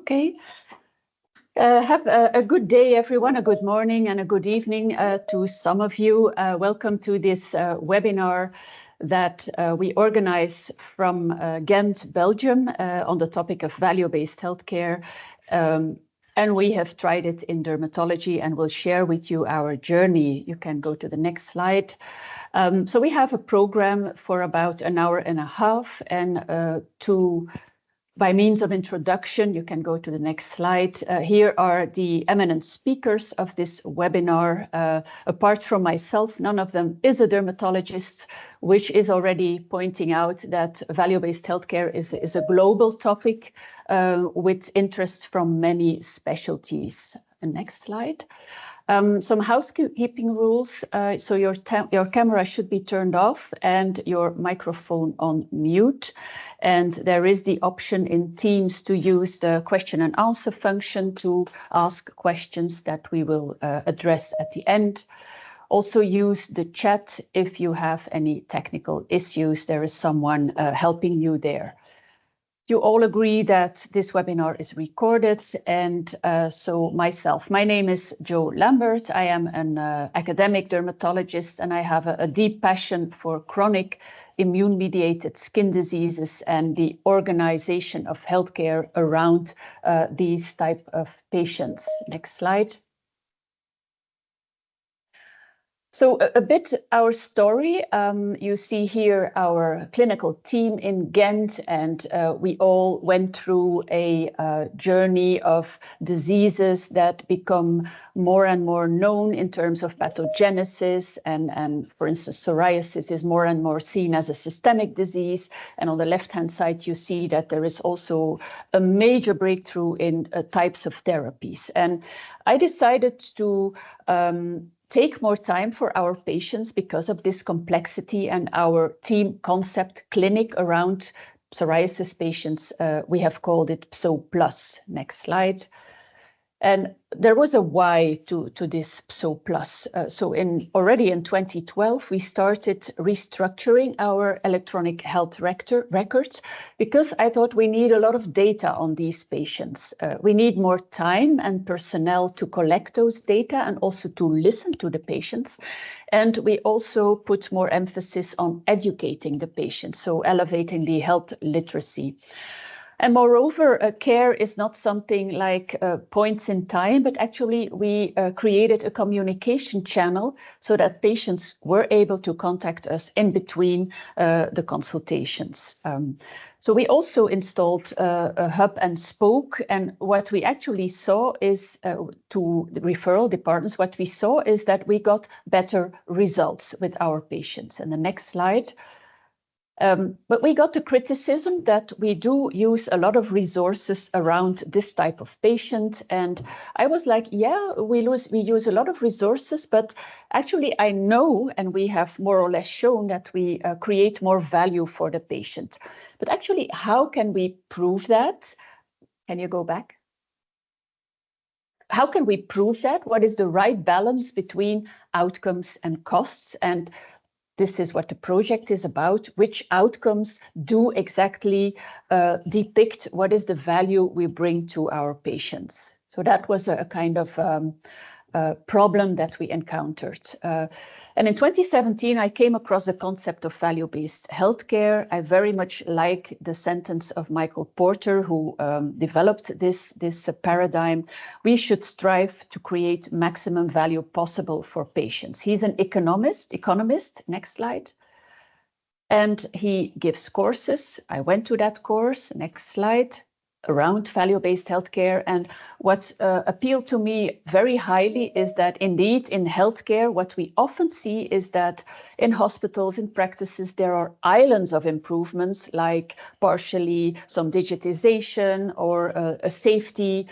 Okay. Have a good day, everyone, a good morning and a good evening to some of you. Welcome to this webinar that we organize from Ghent, Belgium, on the topic of value-based healthcare. And we have tried it in dermatology and we'll share with you our journey. You can go to the next slide. So we have a program for about an hour and a half, and by means of introduction, you can go to the next slide. Here are the eminent speakers of this webinar. Apart from myself, none of them is a dermatologist, which is already pointing out that value-based healthcare is a global topic with interest from many specialties. Next slide. Some housekeeping rules. So your camera should be turned off and your microphone on mute. And there is the option in Teams to use the question and answer function to ask questions that we will address at the end. Also use the chat if you have any technical issues. There is someone helping you there. You all agree that this webinar is recorded, and so my name is Jo Lambert. I am an academic dermatologist, and I have a deep passion for chronic immune-mediated skin diseases and the organization of healthcare around these type of patients. Next slide. So a bit our story. You see here our clinical team in Ghent, and we all went through a journey of diseases that become more and more known in terms of pathogenesis. And for instance, psoriasis is more and more seen as a systemic disease. And on the left-hand side, you see that there is also a major breakthrough in types of therapies. And I decided to take more time for our patients because of this complexity, and our team concept clinic around psoriasis patients, we have called it PSO Plus. Next slide. And there was a why to this PSO Plus. So already in 2012, we started restructuring our electronic health records because I thought we need a lot of data on these patients. We need more time and personnel to collect those data and also to listen to the patients. And we also put more emphasis on educating the patients, so elevating the health literacy. And moreover, care is not something like points in time, but actually we created a communication channel so that patients were able to contact us in between the consultations. So we also installed a hub and spoke, and what we actually saw is, to the referral departments, what we saw is that we got better results with our patients. And the next slide. But we got the criticism that we do use a lot of resources around this type of patient. And I was like, yeah, we use a lot of resources, but actually I know, and we have more or less shown that we create more value for the patient. But actually, how can we prove that? Can you go back? How can we prove that? What is the right balance between outcomes and costs? And this is what the project is about. Which outcomes do exactly depict what is the value we bring to our patients? So that was a kind of problem that we encountered. And in 2017, I came across the concept of value-based healthcare. I very much like the sentence of Michael Porter, who developed this paradigm. We should strive to create maximum value possible for patients. He's an economist. Next slide. And he gives courses. I went to that course. Next slide. Around value-based healthcare. And what appealed to me very highly is that indeed in healthcare, what we often see is that in hospitals, in practices, there are islands of improvements, like partially some digitization or a safety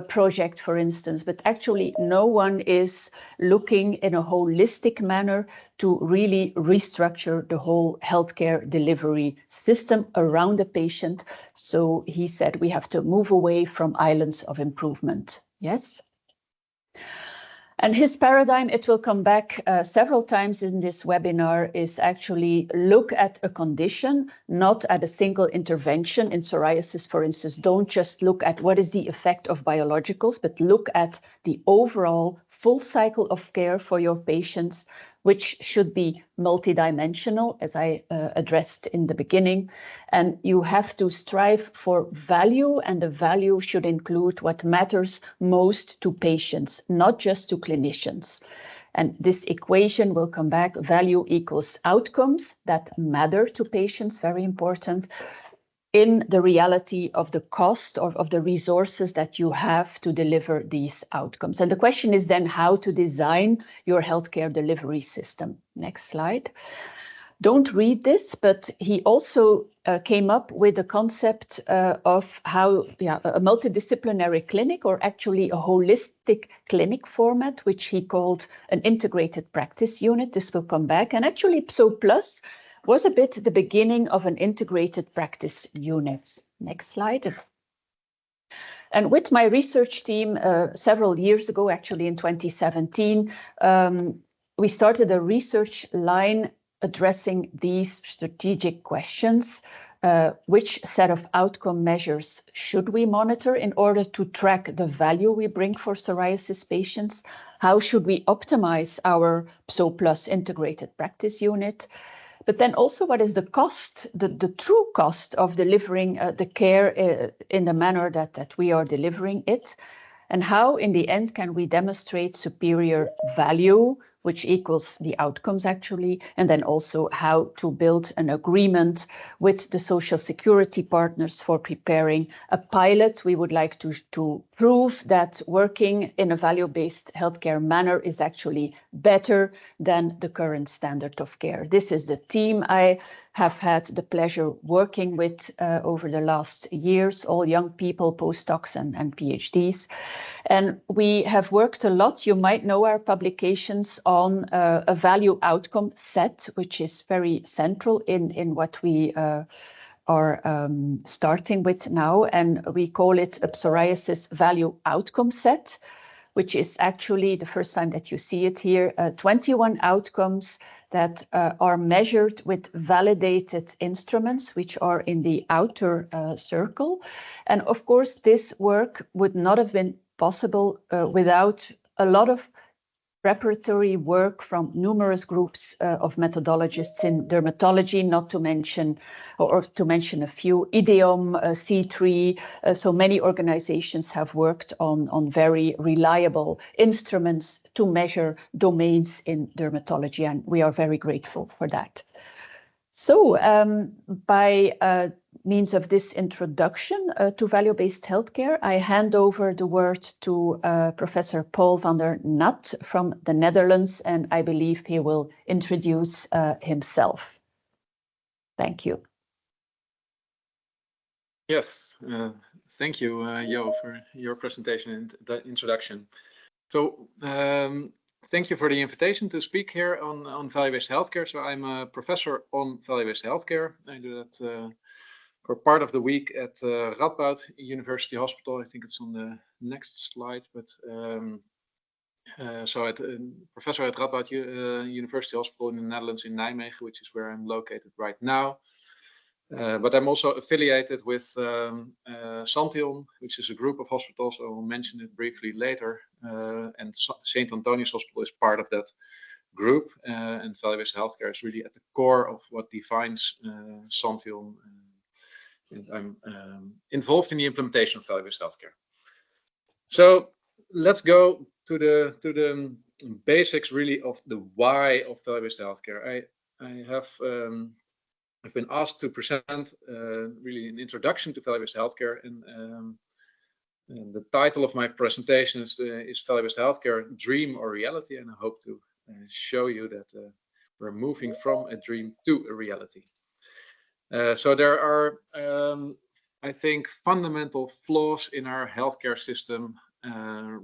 project, for instance. But actually, no one is looking in a holistic manner to really restructure the whole healthcare delivery system around the patient. So he said we have to move away from islands of improvement. Yes. And his paradigm, it will come back several times in this webinar, is actually look at a condition, not at a single intervention. In psoriasis, for instance, don't just look at what is the effect of biologicals, but look at the overall full cycle of care for your patients, which should be multidimensional, as I addressed in the beginning. And you have to strive for value, and the value should include what matters most to patients, not just to clinicians. And this equation will come back, value equals outcomes that matter to patients, very important, in the reality of the cost of the resources that you have to deliver these outcomes. And the question is then how to design your healthcare delivery system. Next slide. Don't read this, but he also came up with the concept of how a multidisciplinary clinic, or actually a holistic clinic format, which he called an integrated practice unit. This will come back. And actually, PSO+ was a bit the beginning of an integrated practice unit. Next slide. And with my research team several years ago, actually in 2017, we started a research line addressing these strategic questions. Which set of outcome measures should we monitor in order to track the value we bring for psoriasis patients? How should we optimize our PSO+ integrated practice unit? But then also, what is the cost, the true cost of delivering the care in the manner that we are delivering it? And how, in the end, can we demonstrate superior value, which equals the outcomes actually, and then also how to build an agreement with the social security partners for preparing a pilot. We would like to prove that working in a value-based healthcare manner is actually better than the current standard of care. This is the team I have had the pleasure working with over the last years, all young people, postdocs and PhDs. And we have worked a lot. You might know our publications on a value outcome set, which is very central in what we are starting with now. And we call it a psoriasis value outcome set, which is actually the first time that you see it here, 21 outcomes that are measured with validated instruments, which are in the outer circle. And of course, this work would not have been possible without a lot of preparatory work from numerous groups of methodologists in dermatology, not to mention, or to mention a few, IDEOM, C3. So many organizations have worked on very reliable instruments to measure domains in dermatology, and we are very grateful for that. So by means of this introduction to value-based healthcare, I hand over the word to Professor Paul van der Nat from the Netherlands, and I believe he will introduce himself. Thank you. Yes, thank you, Jo, for your presentation and the introduction. So thank you for the invitation to speak here on value-based healthcare. So I'm a professor on value-based healthcare. I do that for part of the week at Radboud University Hospital. I think it's on the next slide, but so professor at Radboud University Hospital in the Netherlands, in Nijmegen, which is where I'm located right now. But I'm also affiliated with Santion, which is a group of hospitals. I will mention it briefly later. And St. Antonius Hospital is part of that group. And value-based healthcare is really at the core of what defines Santion. And I'm involved in the implementation of value-based healthcare. So let's go to the basics, really, of the why of value-based healthcare. I've been asked to present really an introduction to value-based healthcare, and the title of my presentation is Value-based Healthcare, Dream or Reality? And I hope to show you that we're moving from a dream to a reality. So there are, I think, fundamental flaws in our healthcare system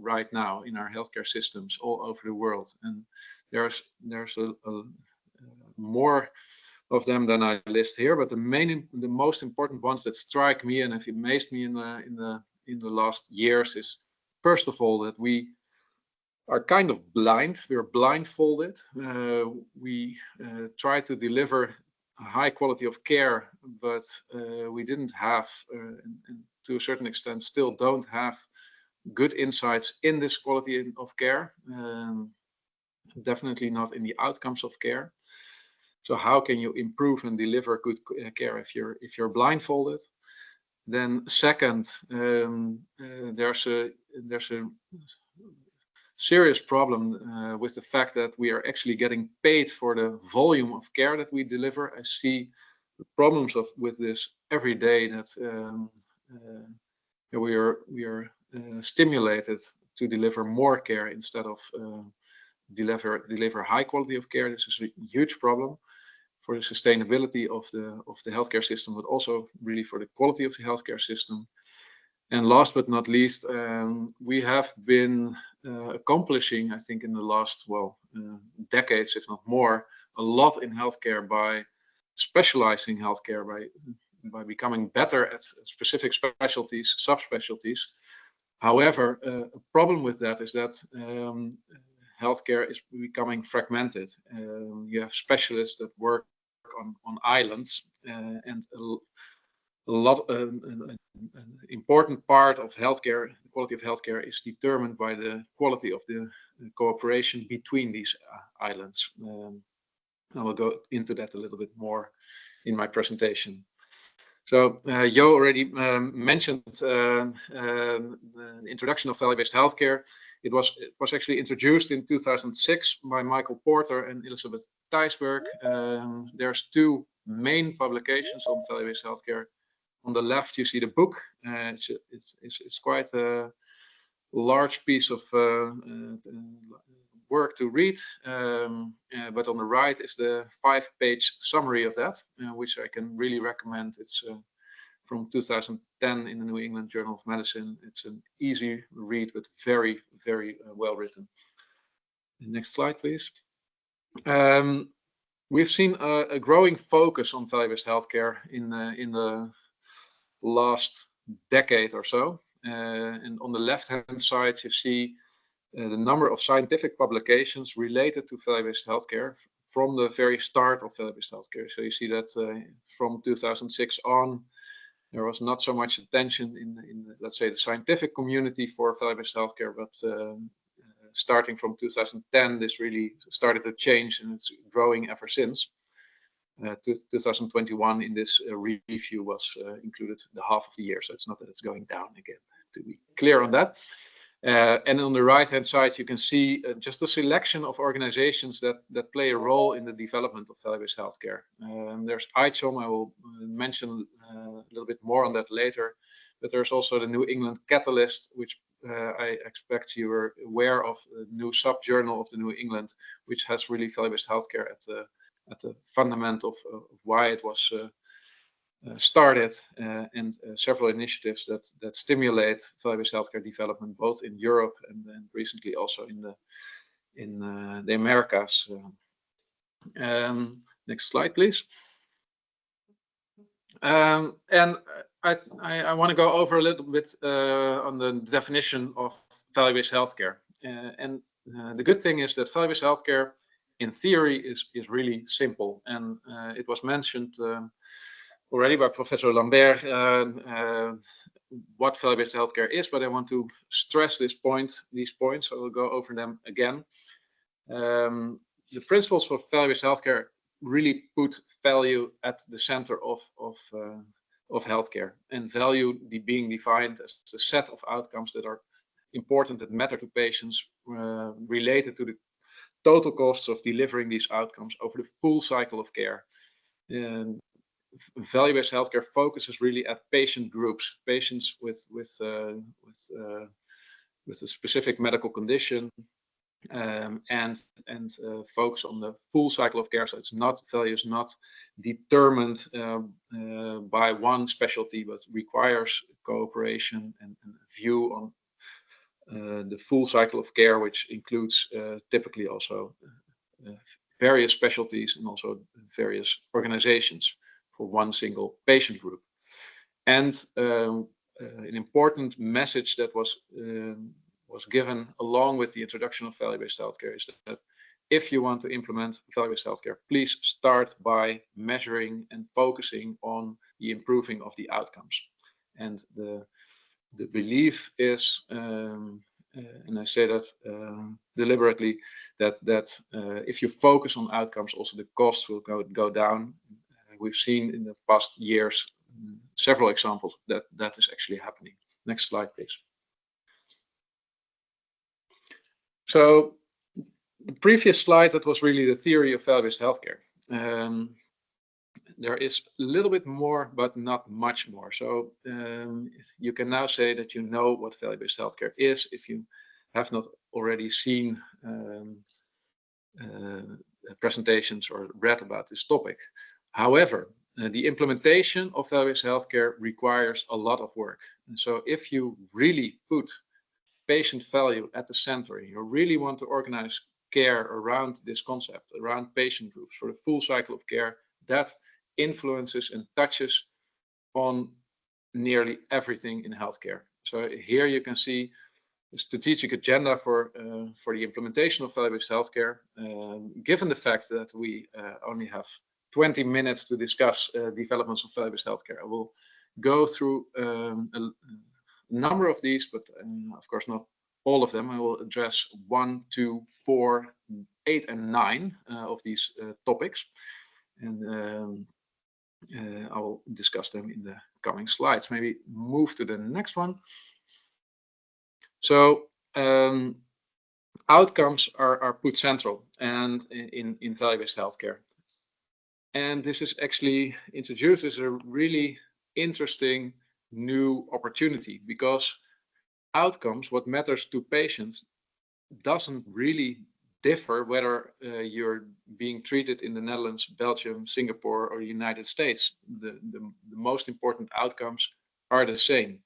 right now, in our healthcare systems all over the world, and there's a more of them than I list here, but the most important ones that strike me and have amazed me in the last years is, first of all, that we are kind of blind. We're blindfolded. We try to deliver a high quality of care, but we didn't have, and to a certain extent, still don't have good insights in this quality of care. Definitely not in the outcomes of care. So how can you improve and deliver good care if you're blindfolded? Then second, there's a serious problem with the fact that we are actually getting paid for the volume of care that we deliver. I see the problems with this every day, that we are stimulated to deliver more care instead of deliver high quality of care. This is a huge problem for the sustainability of the healthcare system, but also really for the quality of the healthcare system. And last but not least, we have been accomplishing, I think, in the last decades, if not more, a lot in healthcare by specializing healthcare, by becoming better at specific specialties, subspecialties. However, a problem with that is that healthcare is becoming fragmented. You have specialists that work on islands, and a lot an important part of healthcare, the quality of healthcare, is determined by the quality of the cooperation between these islands. I will go into that a little bit more in my presentation. So Jo already mentioned the introduction of value-based healthcare. It was actually introduced in 2006 by Michael Porter and Elizabeth Theisberg. There's two main publications on value-based healthcare. On the left, you see the book. It's quite a large piece of work to read, but on the right is the 5-page summary of that, which I can really recommend. It's from 2010 in the New England Journal of Medicine. It's an easy read, but very, very well written. Next slide, please. We've seen a growing focus on value-based healthcare in the last decade or so. And on the left-hand side, you see the number of scientific publications related to value-based healthcare from the very start of value-based healthcare. So you see that from 2006 on, there was not so much attention in let's say, the scientific community for value-based healthcare, but starting from 2010, this really started to change, and it's growing ever since. 2021 in this review was included the half of the year, so it's not that it's going down again, to be clear on that. And on the right-hand side, you can see just a selection of organizations that play a role in the development of value-based healthcare. There's ICHOM. I will mention a little bit more on that later, but there's also the New England Catalyst, which I expect you are aware of, the new sub-journal of the New England, which has really value-based healthcare at the fundament of why it was started, and several initiatives that stimulate value-based healthcare development, both in Europe and recently also in the Americas. Next slide, please. And I want to go over a little bit on the definition of value-based healthcare. And the good thing is that value-based healthcare, in theory, is really simple, and it was mentioned already by Professor Lambert what value-based healthcare is, but I want to stress these points, so I'll go over them again. The principles for value-based healthcare really put value at the center of healthcare, and value being defined as a set of outcomes that are important, that matter to patients, related to the total costs of delivering these outcomes over the full cycle of care. Value-based healthcare focuses really at patient groups, patients with a specific medical condition, and focus on the full cycle of care. So it's not, value is not determined by one specialty, but requires cooperation and view on the full cycle of care, which includes typically also various specialties and also various organizations for one single patient group. And an important message that was was given along with the introduction of value-based healthcare is that if you want to implement value-based healthcare, please start by measuring and focusing on the improving of the outcomes. And the belief is, and I say that deliberately, that if you focus on outcomes, also the costs will go down. We've seen in the past years several examples that is actually happening. Next slide, please. So the previous slide, that was really the theory of value-based healthcare. There is a little bit more, but not much more. So you can now say that you know what value-based healthcare is if you have not already seen presentations or read about this topic. However, the implementation of value-based healthcare requires a lot of work. And so if you really put patient value at the center, you really want to organize care around this concept, around patient groups for the full cycle of care, that influences and touches on nearly everything in healthcare. So here you can see the strategic agenda for the implementation of value-based healthcare. Given the fact that we only have 20 minutes to discuss developments of value-based healthcare, I will go through a number of these, but of course not all of them. I will address 1, 2, 4, 8, and 9 of these topics, and I will discuss them in the coming slides. Maybe move to the next one. So outcomes are put central and in value-based healthcare. And this is actually introduced as a really interesting new opportunity, because outcomes, what matters to patients, doesn't really differ whether you're being treated in the Netherlands, Belgium, Singapore, or the United States. The most important outcomes are the same.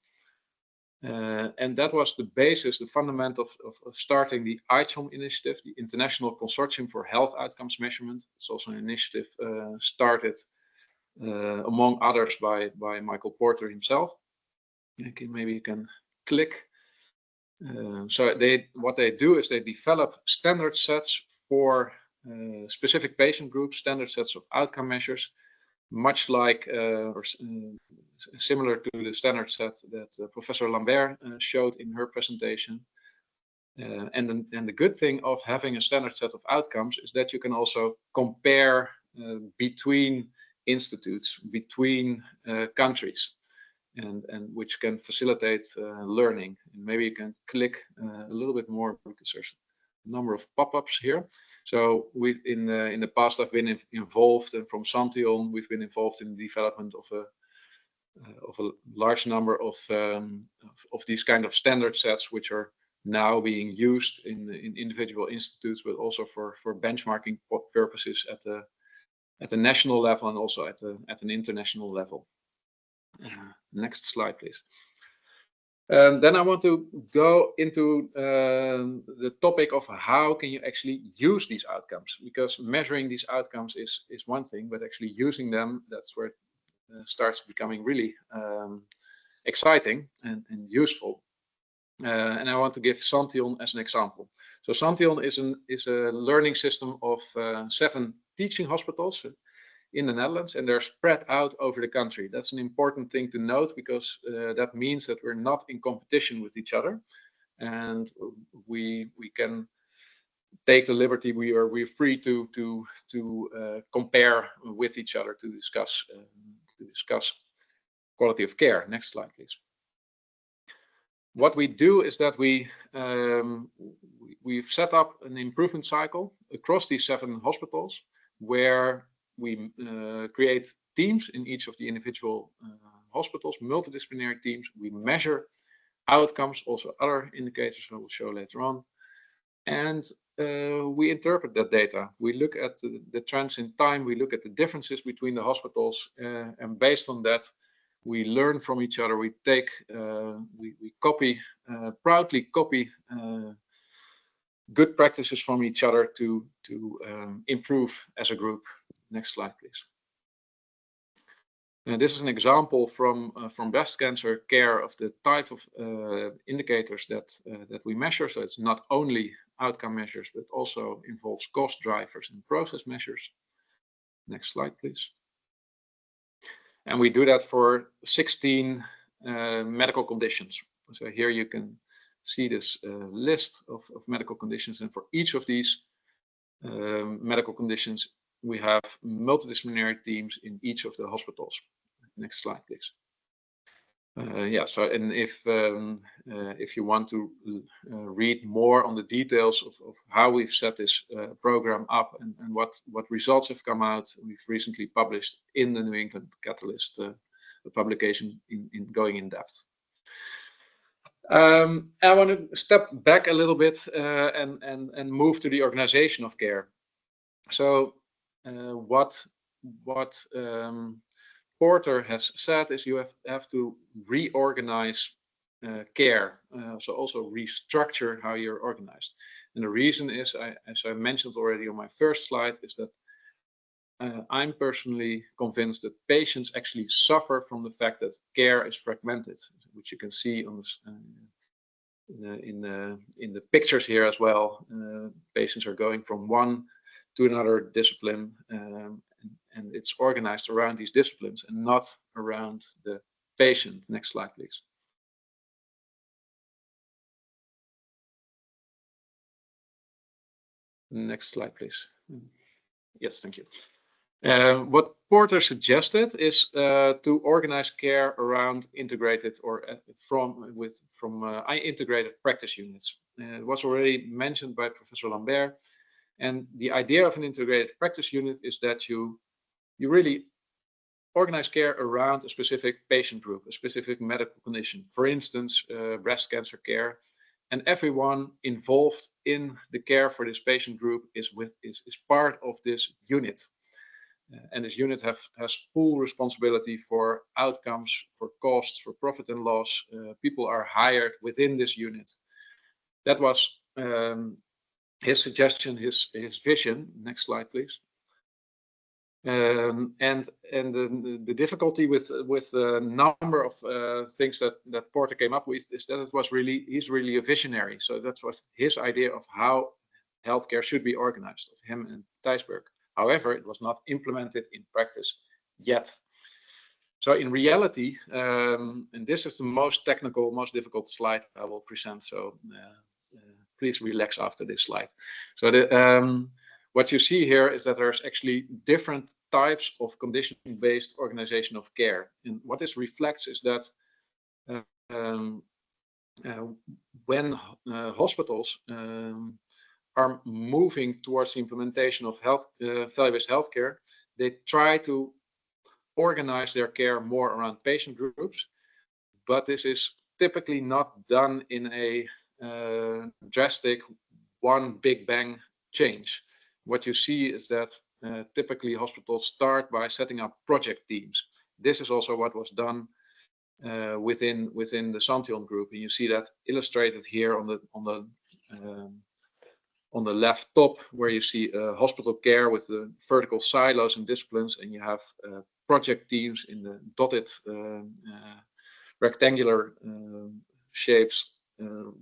And that was the basis, the fundament of starting the ICHOM initiative, the International Consortium for Health Outcomes Measurement. It's also an initiative started, among others, by Michael Porter himself. Okay, maybe you can click. So what they do is they develop standard sets for specific patient groups, standard sets of outcome measures, much like or similar to the standard set that Professor Lambert showed in her presentation. And the good thing of having a standard set of outcomes is that you can also compare between institutes, between countries, and which can facilitate learning. And maybe you can click a little bit more, because there's a number of pop-ups here. So we've in the past I've been involved, and from Santion we've been involved in the development of a large number of these kind of standard sets, which are now being used in individual institutes, but also for benchmarking purposes at the national level and also at an international level. Next slide, please. Then I want to go into the topic of how can you actually use these outcomes, because measuring these outcomes is one thing, but actually using them, that's where it starts becoming really exciting and useful. And I want to give Santion as an example. So Santion is a learning system of 7 teaching hospitals in the Netherlands, and they're spread out over the country. That's an important thing to note, because that means that we're not in competition with each other, and we can take the liberty. We're free to compare with each other to discuss quality of care. Next slide, please. What we do is that we've set up an improvement cycle across these 7 hospitals, where we create teams in each of the individual hospitals, multidisciplinary teams. We measure outcomes, also other indicators I will show later on, and we interpret that data. We look at the trends in time, we look at the differences between the hospitals, and based on that, we learn from each other. We take, we copy, proudly copy good practices from each other to improve as a group. Next slide, please. This is an example from breast cancer care of the type of indicators that we measure. So it's not only outcome measures, but also involves cost drivers and process measures. Next slide, please. And we do that for 16 medical conditions. So here you can see this list of medical conditions, and for each of these medical conditions, we have multidisciplinary teams in each of the hospitals. Next slide, please. Yeah, so and if you want to read more on the details of how we've set this program up and what results have come out, we've recently published in the New England Catalyst a publication in going in depth. I want to step back a little bit and move to the organization of care. So what Porter has said is you have to reorganize care, so also restructure how you're organized. And the reason is, as I mentioned already on my first slide, is that I'm personally convinced that patients actually suffer from the fact that care is fragmented, which you can see on this, in the pictures here as well. Patients are going from one to another discipline, and it's organized around these disciplines and not around the patient. Next slide, please. Next slide, please. Yes, thank you. What Porter suggested is to organize care around integrated or integrated practice units. It was already mentioned by Professor Lambert, and the idea of an integrated practice unit is that you really organize care around a specific patient group, a specific medical condition. For instance, breast cancer care. And everyone involved in the care for this patient group is part of this unit. And this unit has full responsibility for outcomes, for costs, for profit and loss. People are hired within this unit. That was his suggestion, his vision. Next slide, please. And the difficulty with the number of things that Porter came up with is that he's really a visionary. So that was his idea of how healthcare should be organized, of him and Thijsberg. However, it was not implemented in practice yet. So in reality, and this is the most technical, most difficult slide I will present. So please relax after this slide. So what you see here is that there's actually different types of condition-based organization of care. And what this reflects is that when hospitals are moving towards the implementation of value-based healthcare, they try to organize their care more around patient groups, but this is typically not done in a drastic one big bang change. What you see is that typically hospitals start by setting up project teams. This is also what was done within the Santion group, and you see that illustrated here on the left top, where you see hospital care with the vertical silos and disciplines, and you have project teams in the dotted rectangular shapes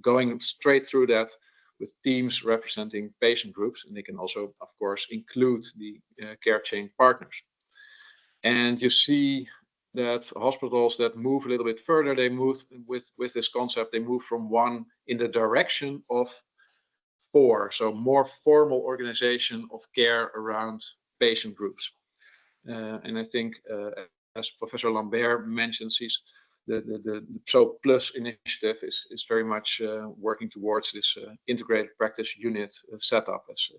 going straight through that, with teams representing patient groups, and they can also, of course, include the care chain partners. And you see that hospitals that move a little bit further, they move with this concept, they move from one in the direction of four, so more formal organization of care around patient groups. And I think, as Professor Lambert mentions, the So Plus initiative is very much working towards this integrated practice unit setup, as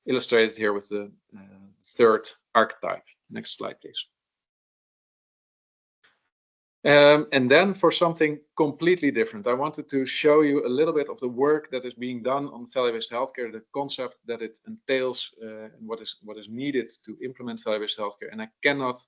illustrated here with the third archetype. Next slide, please. And then for something completely different, I wanted to show you a little bit of the work that is being done on value-based healthcare, the concept that it entails, and what is needed to implement value-based healthcare. And I cannot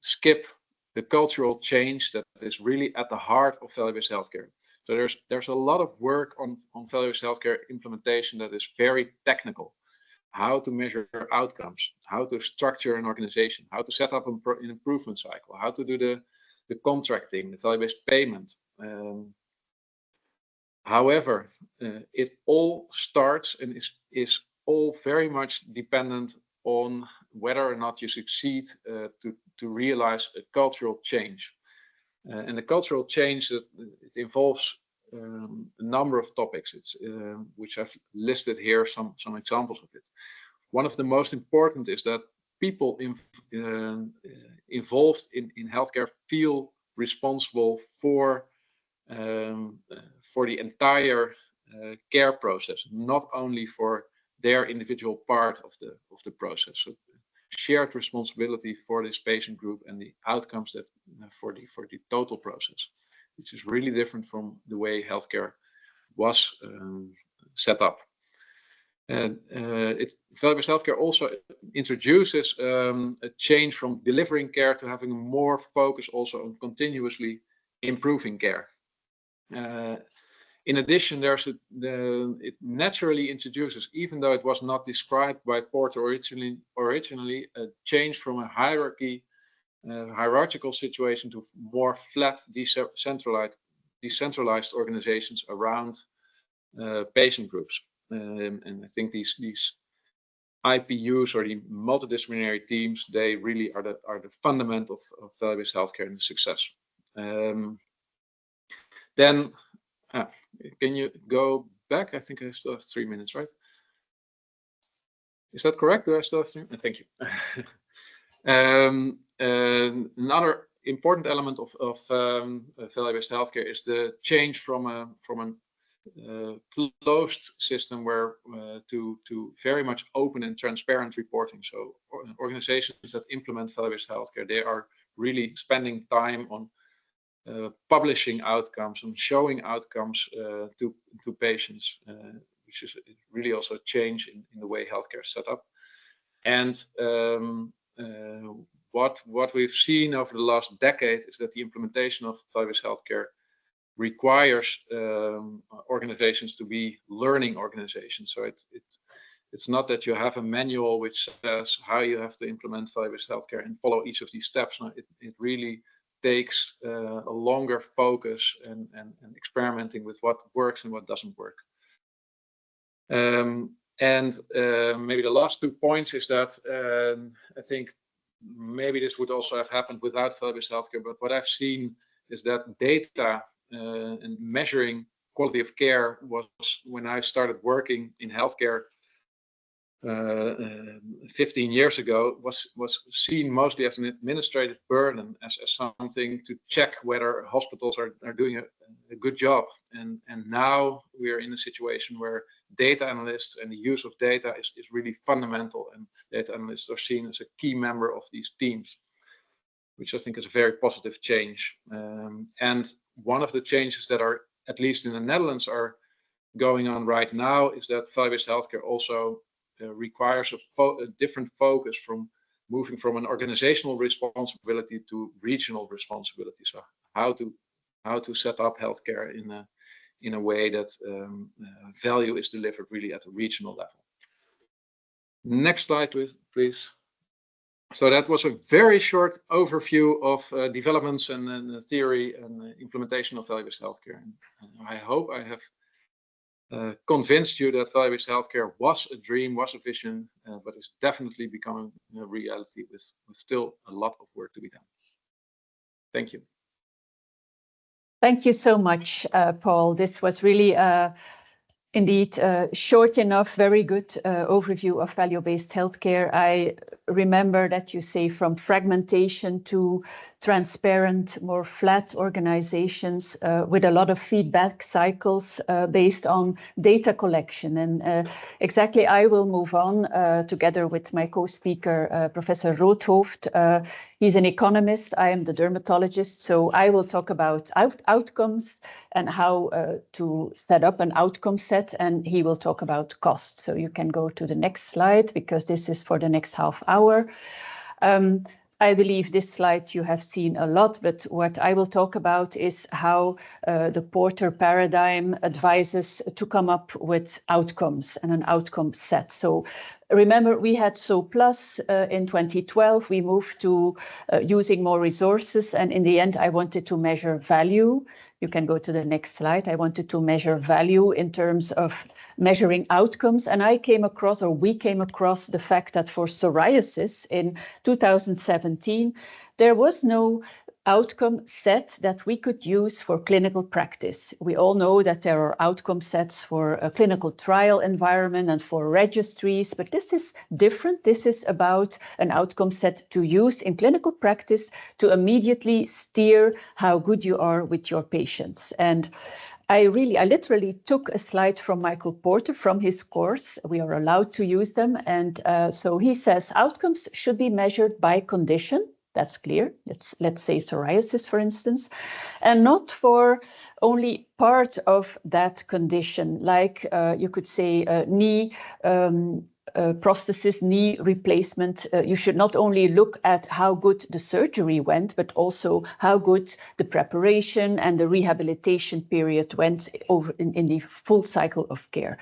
skip the cultural change that is really at the heart of value-based healthcare. So there's a lot of work on value-based healthcare implementation that is very technical. how to measure outcomes, how to structure an organization, how to set up an improvement cycle, how to do the contracting, the value-based payment. However, it all starts and is all very much dependent on whether or not you succeed to realize a cultural change. And the cultural change, it involves a number of topics, which I've listed here, some examples of it. One of the most important is that people involved in healthcare feel responsible for the entire care process, not only for their individual part of the process. So shared responsibility for this patient group and the outcomes that for the total process, which is really different from the way healthcare was set up. And value-based healthcare also introduces a change from delivering care to having more focus also on continuously improving care. In addition, it naturally introduces, even though it was not described by Porter originally, a change from a hierarchical situation to more flat, decentralized organizations around patient groups. And I think these IPUs, or the multidisciplinary teams, they really are the fundament of value-based healthcare and the success. Then, can you go back? I think I still have 3 minutes, right? Is that correct? Do I still have 3? Thank you. Another important element of value-based healthcare is the change from a closed system to very much open and transparent reporting. So organizations that implement value-based healthcare, they are really spending time on publishing outcomes and showing outcomes to patients, which is really also a change in the way healthcare is set up. And what we've seen over the last decade is that the implementation of value-based healthcare requires organizations to be learning organizations. So it's not that you have a manual which says how you have to implement value-based healthcare and follow each of these steps. No, it really takes a longer focus and experimenting with what works and what doesn't work. Maybe the last 2 points is that I think maybe this would also have happened without value-based healthcare, but what I've seen is that data and measuring quality of care was, when I started working in healthcare 15 years ago, was seen mostly as an administrative burden, as something to check whether hospitals are doing a good job. And now we are in a situation where data analysts and the use of data is really fundamental, and data analysts are seen as a key member of these teams, which I think is a very positive change. And one of the changes that are, at least in the Netherlands, are going on right now is that value-based healthcare also requires a different focus, from moving from an organizational responsibility to regional responsibility. So how to set up healthcare in a way that value is delivered really at a regional level. Next slide, please. So that was a very short overview of developments and theory and implementation of value-based healthcare. And I hope I have convinced you that value-based healthcare was a dream, was a vision, but is definitely becoming a reality with still a lot of work to be done. Thank you. Thank you so much, Paul. This was really indeed short enough, very good overview of value-based healthcare. I remember that you say from fragmentation to transparent, more flat organizations with a lot of feedback cycles based on data collection. And exactly, I will move on together with my co-speaker, Professor Roodhoofd. He's an economist, I am the dermatologist, so I will talk about outcomes and how to set up an outcome set, and he will talk about cost. So you can go to the next slide, because this is for the next half hour. I believe this slide you have seen a lot, but what I will talk about is how the Porter paradigm advises to come up with outcomes and an outcome set. So remember, we had SO+ in 2012. We moved to using more resources. And in the end, I wanted to measure value. You can go to the next slide. I wanted to measure value in terms of measuring outcomes. And I came across, or we came across, the fact that for psoriasis in 2017, there was no outcome set that we could use for clinical practice. We all know that there are outcome sets for a clinical trial environment and for registries, but this is different. This is about an outcome set to use in clinical practice to immediately steer how good you are with your patients. And I literally took a slide from Michael Porter from his course. We are allowed to use them. And so he says outcomes should be measured by condition. That's clear. Let's say psoriasis, for instance, and not for only part of that condition, like you could say knee prosthesis, knee replacement. You should not only look at how good the surgery went, but also how good the preparation and the rehabilitation period went over in the full cycle of care.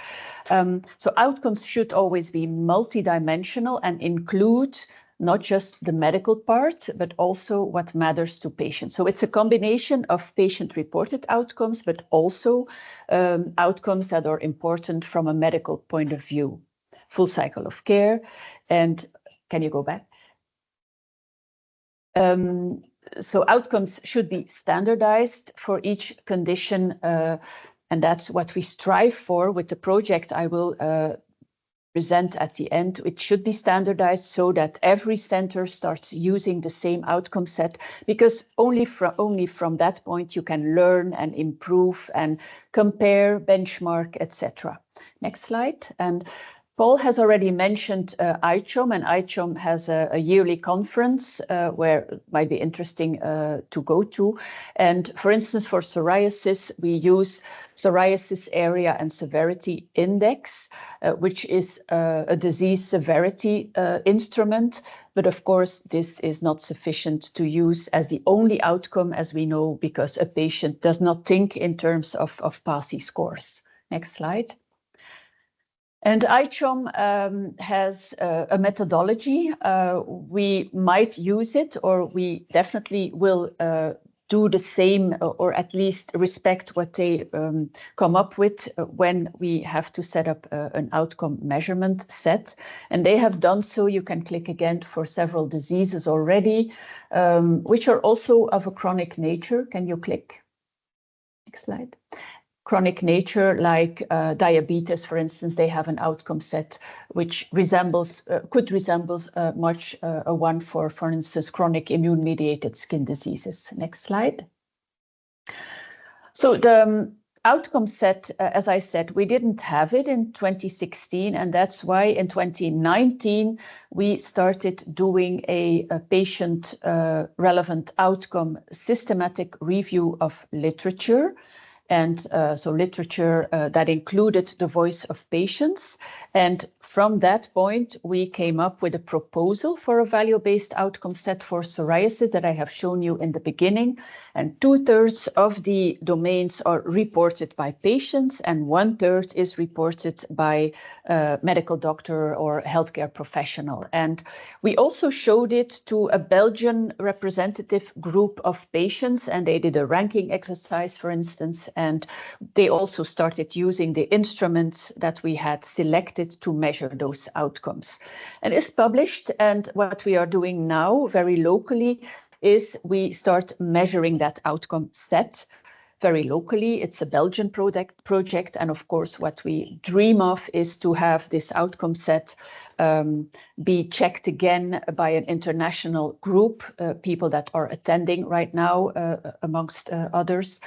So outcomes should always be multidimensional and include not just the medical part, but also what matters to patients. So it's a combination of patient-reported outcomes, but also outcomes that are important from a medical point of view. Full cycle of care. And can you go back? So outcomes should be standardized for each condition. And that's what we strive for with the project I will present at the end. It should be standardized so that every center starts using the same outcome set, because only from that point you can learn and improve and compare, benchmark, etc. Next slide. And Paul has already mentioned ICHOM, and ICHOM has a yearly conference where it might be interesting to go to. And for instance, for psoriasis, we use Psoriasis Area and Severity Index, which is a disease severity instrument. But of course, this is not sufficient to use as the only outcome, as we know, because a patient does not think in terms of PASI scores. Next slide. And ICHOM has a methodology. We might use it, or we definitely will do the same, or at least respect what they come up with when we have to set up an outcome measurement set. And they have done so. You can click again for several diseases already, which are also of a chronic nature. Can you click? Next slide. Chronic nature, like diabetes, for instance, they have an outcome set which could resemble much a one for instance, chronic immune-mediated skin diseases. Next slide. So the outcome set, as I said, we didn't have it in 2016, and that's why in 2019 we started doing a patient relevant outcome systematic review of literature. And so literature that included the voice of patients. And from that point, we came up with a proposal for a value-based outcome set for psoriasis that I have shown you in the beginning. And 2/3 of the domains are reported by patients, and 1/3 is reported by a medical doctor or healthcare professional. And we also showed it to a Belgian representative group of patients, and they did a ranking exercise, for instance. And they also started using the instruments that we had selected to measure those outcomes. And it's published. And what we are doing now very locally is we start measuring that outcome set very locally. It's a Belgian project. And of course, what we dream of is to have this outcome set be checked again by an international group, people that are attending right now, amongst others,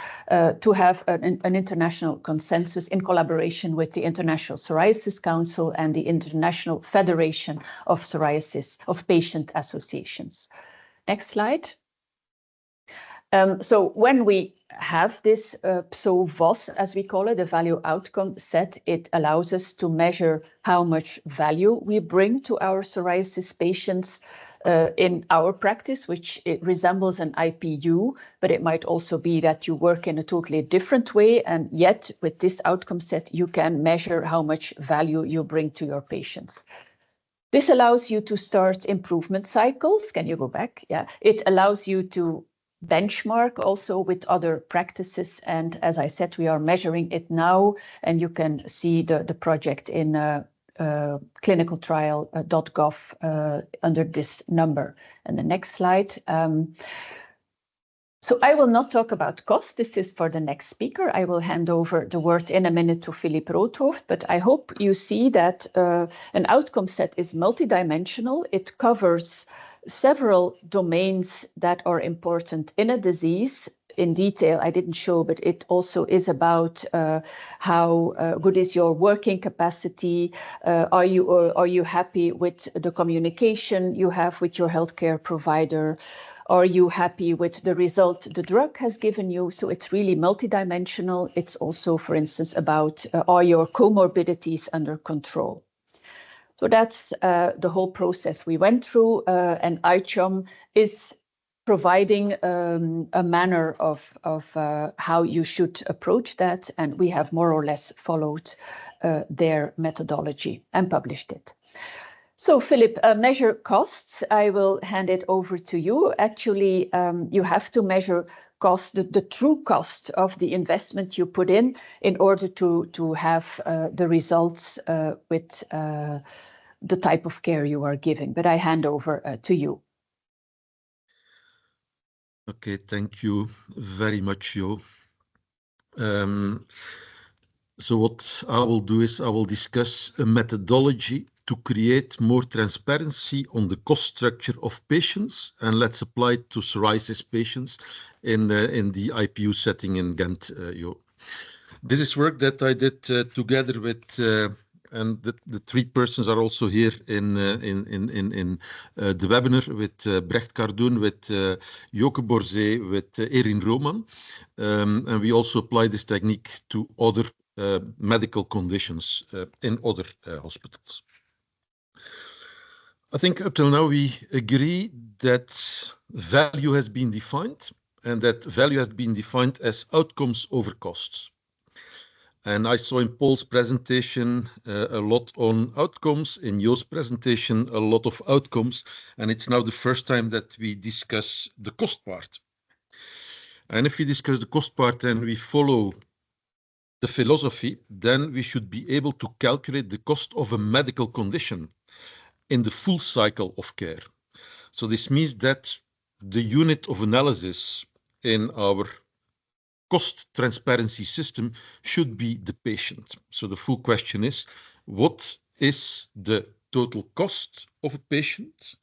to have an international consensus in collaboration with the International Psoriasis Council and the International Federation of Psoriasis of Patient Associations. Next slide. So when we have this PSO-VOS, as we call it, the value outcome set, it allows us to measure how much value we bring to our psoriasis patients in our practice, which it resembles an IPU, but it might also be that you work in a totally different way. And yet with this outcome set, you can measure how much value you bring to your patients. This allows you to start improvement cycles. Can you go back? Yeah. It allows you to benchmark also with other practices. And as I said, we are measuring it now, and you can see the project in clinicaltrial.gov under this number. And the next slide. So I will not talk about cost. This is for the next speaker. I will hand over the word in a minute to Philip Roodhoofd, but I hope you see that an outcome set is multidimensional. It covers several domains that are important in a disease. In detail, I didn't show, but it also is about how good is your working capacity? Are you happy with the communication you have with your healthcare provider? Are you happy with the result the drug has given you? So it's really multidimensional. It's also, for instance, about are your comorbidities under control? So that's the whole process we went through, and iChum is providing a manner of how you should approach that, and we have more or less followed their methodology and published it. So, Philip, measure costs. I will hand it over to you. Actually, you have to measure cost, the true cost of the investment you put in order to have the results with the type of care you are giving. But I hand over to you. Okay, thank you very much, Jo. So what I will do is I will discuss a methodology to create more transparency on the cost structure of patients, and let's apply it to psoriasis patients in the IPU setting in Ghent, Jo. This is work that I did together with, and the three persons are also here in the webinar with Brecht Cardoen, with Joke Borzé, with Erin Roman, and we also apply this technique to other medical conditions in other hospitals. I think up till now we agree that value has been defined, and that value has been defined as outcomes over costs. And I saw in Paul's presentation a lot on outcomes, in Jo's presentation a lot of outcomes, and it's now the first time that we discuss the cost part. And if we discuss the cost part and we follow the philosophy, then we should be able to calculate the cost of a medical condition in the full cycle of care. So this means that the unit of analysis in our cost transparency system should be the patient. So the full question is, what is the total cost of a patient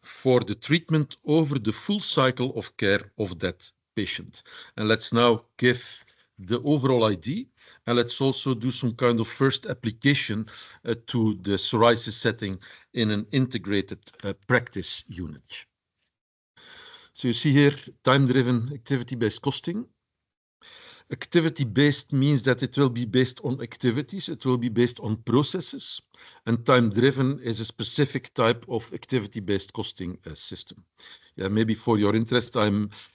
for the treatment over the full cycle of care of that patient? And let's now give the overall idea, and let's also do some kind of first application to the psoriasis setting in an integrated practice unit. So you see here, time-driven activity-based costing. Activity-based means that it will be based on activities, it will be based on processes, and time-driven is a specific type of activity-based costing system. Yeah, maybe for your interest,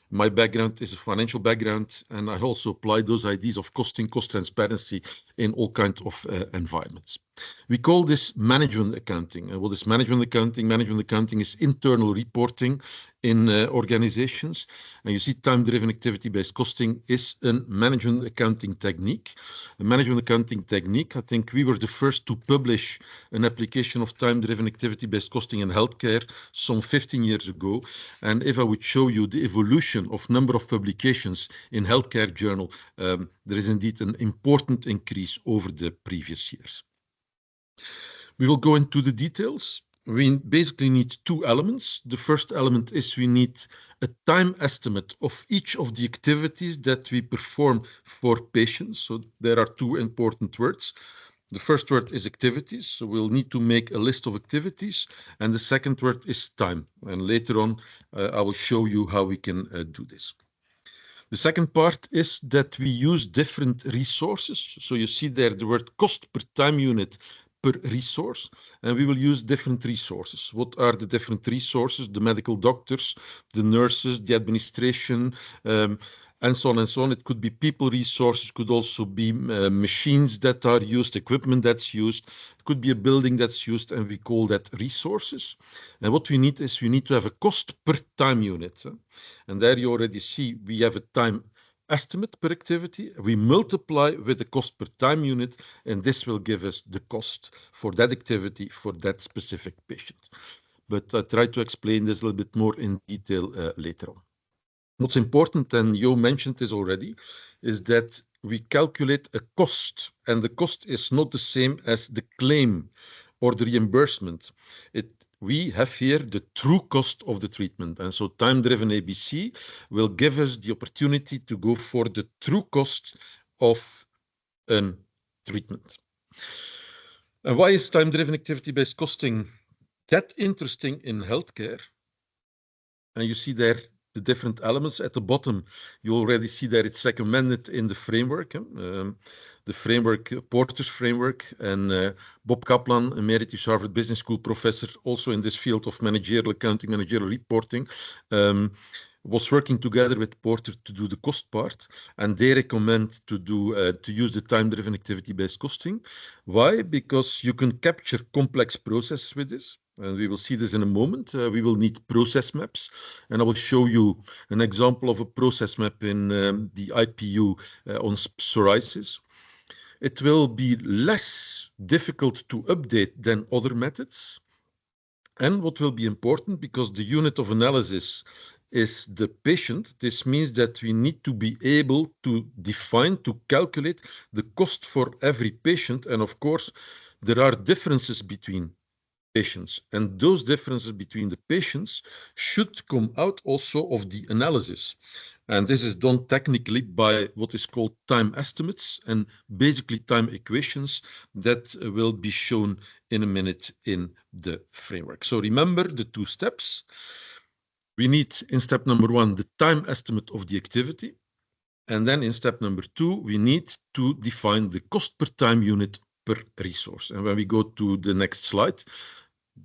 my background is a financial background, and I also apply those ideas of costing, cost transparency in all kinds of environments. We call this management accounting. And what is management accounting? Management accounting is internal reporting in organizations. And you see time-driven activity-based costing is a management accounting technique. A management accounting technique, I think we were the first to publish an application of time-driven activity-based costing in healthcare some 15 years ago. And if I would show you the evolution of number of publications in healthcare journal, there is indeed an important increase over the previous years. We will go into the details. We basically need two elements. The first element is we need a time estimate of each of the activities that we perform for patients. So there are two important words. The first word is activities, so we'll need to make a list of activities. And the second word is time. And later on, I will show you how we can do this. The second part is that we use different resources. So you see there the word cost per time unit per resource, and we will use different resources. What are the different resources? The medical doctors, the nurses, the administration, and so on and so on. It could be people resources, could also be machines that are used, equipment that's used. It could be a building that's used, and we call that resources. And what we need is we need to have a cost per time unit. And there you already see we have a time estimate per activity. We multiply with the cost per time unit, and this will give us the cost for that activity for that specific patient. But I try to explain this a little bit more in detail later on. What's important, and Jo mentioned this already, is that we calculate a cost, and the cost is not the same as the claim or the reimbursement. We have here the true cost of the treatment, and so time-driven ABC will give us the opportunity to go for the true cost of a treatment. And why is time-driven activity-based costing that interesting in healthcare? And you see there the different elements at the bottom. You already see that it's recommended in the framework, the framework, Porter's framework, and Bob Kaplan, emeritus Harvard Business School professor, also in this field of managerial accounting, managerial reporting, was working together with Porter to do the cost part, and they recommend to use the time-driven activity-based costing. Why? Because you can capture complex processes with this. And we will see this in a moment. We will need process maps, and I will show you an example of a process map in the IPU on psoriasis. It will be less difficult to update than other methods. And what will be important, because the unit of analysis is the patient, this means that we need to be able to define, to calculate the cost for every patient. And of course, there are differences between patients, and those differences between the patients should come out also of the analysis. And this is done technically by what is called time estimates and basically time equations that will be shown in a minute in the framework. So remember the two steps. We need in step number 1 the time estimate of the activity, and then in step number 2 we need to define the cost per time unit per resource. And when we go to the next slide,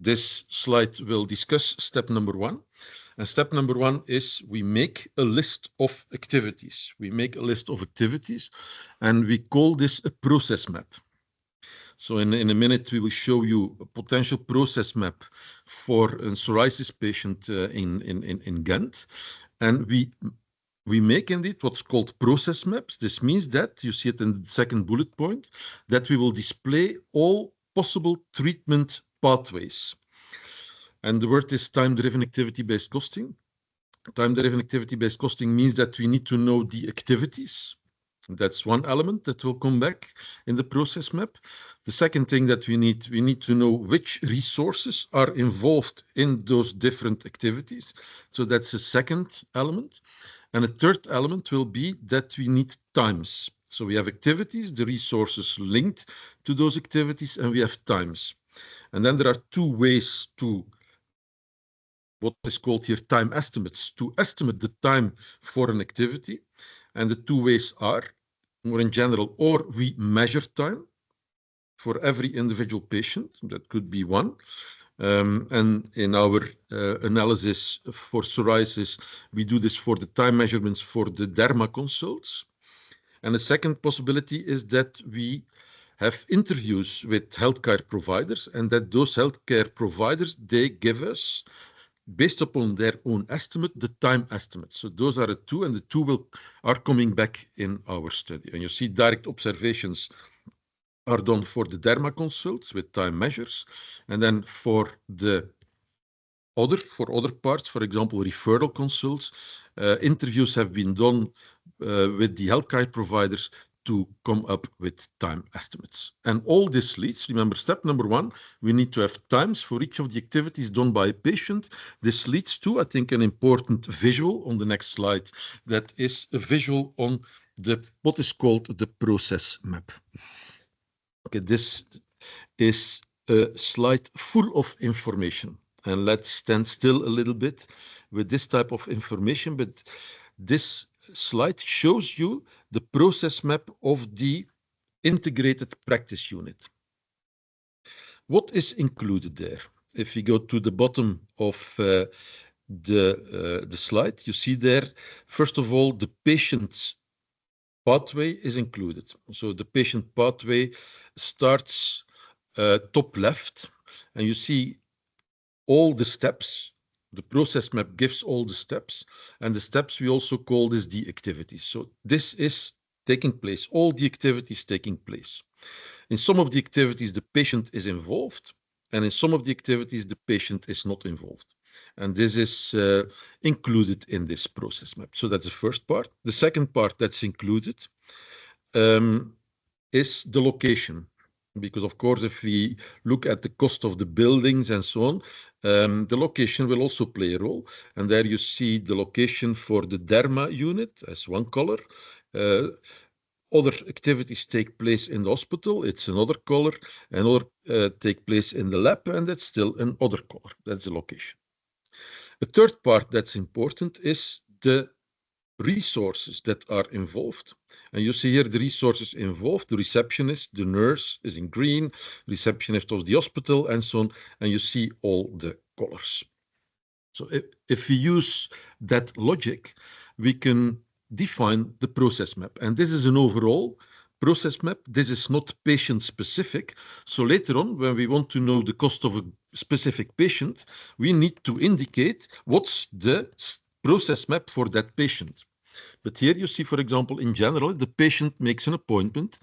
this slide will discuss step number 1. And step number 1 is we make a list of activities. We make a list of activities, and we call this a process map. So in a minute, we will show you a potential process map for a psoriasis patient in Ghent. And we make indeed what's called process maps. This means that, you see it in the second bullet point, that we will display all possible treatment pathways. And the word is time-driven activity-based costing. Time-driven activity-based costing means that we need to know the activities. That's one element that will come back in the process map. The second thing that we need to know which resources are involved in those different activities. So that's a second element. And a third element will be that we need times. So we have activities, the resources linked to those activities, and we have times. And then there are two ways to what is called here time estimates, to estimate the time for an activity. And the two ways are, more in general, or we measure time for every individual patient. That could be one. And in our analysis for psoriasis, we do this for the time measurements for the derma consults. And the second possibility is that we have interviews with healthcare providers, and that those healthcare providers, they give us, based upon their own estimate, the time estimate. So those are the two, and the two are coming back in our study. And you see direct observations are done for the derma consults with time measures, and then for other parts, for example, referral consults, interviews have been done with the healthcare providers to come up with time estimates. And all this leads, remember, step number 1, we need to have times for each of the activities done by a patient. This leads to, I think, an important visual on the next slide. That is a visual on what is called the process map. Okay, this is a slide full of information. And let's stand still a little bit with this type of information, but this slide shows you the process map of the integrated practice unit. What is included there? If we go to the bottom of the slide, you see there, first of all, the patient's pathway is included. So the patient pathway starts top left, and you see all the steps. The process map gives all the steps, and the steps we also call this the activities. So this is taking place, all the activities taking place. In some of the activities, the patient is involved, and in some of the activities, the patient is not involved. And this is included in this process map. So that's the first part. The second part that's included is the location. Because, of course, if we look at the cost of the buildings and so on, the location will also play a role. And there you see the location for the derma unit as one color. Other activities take place in the hospital, it's another color, and other take place in the lab, and that's still another color. That's the location. The third part that's important is the resources that are involved. And you see here the resources involved, the receptionist, the nurse is in green, receptionist of the hospital, and so on, and you see all the colors. So if we use that logic, we can define the process map. And this is an overall process map. This is not patient specific. So later on, when we want to know the cost of a specific patient, we need to indicate what's the process map for that patient. But here you see, for example, in general, the patient makes an appointment.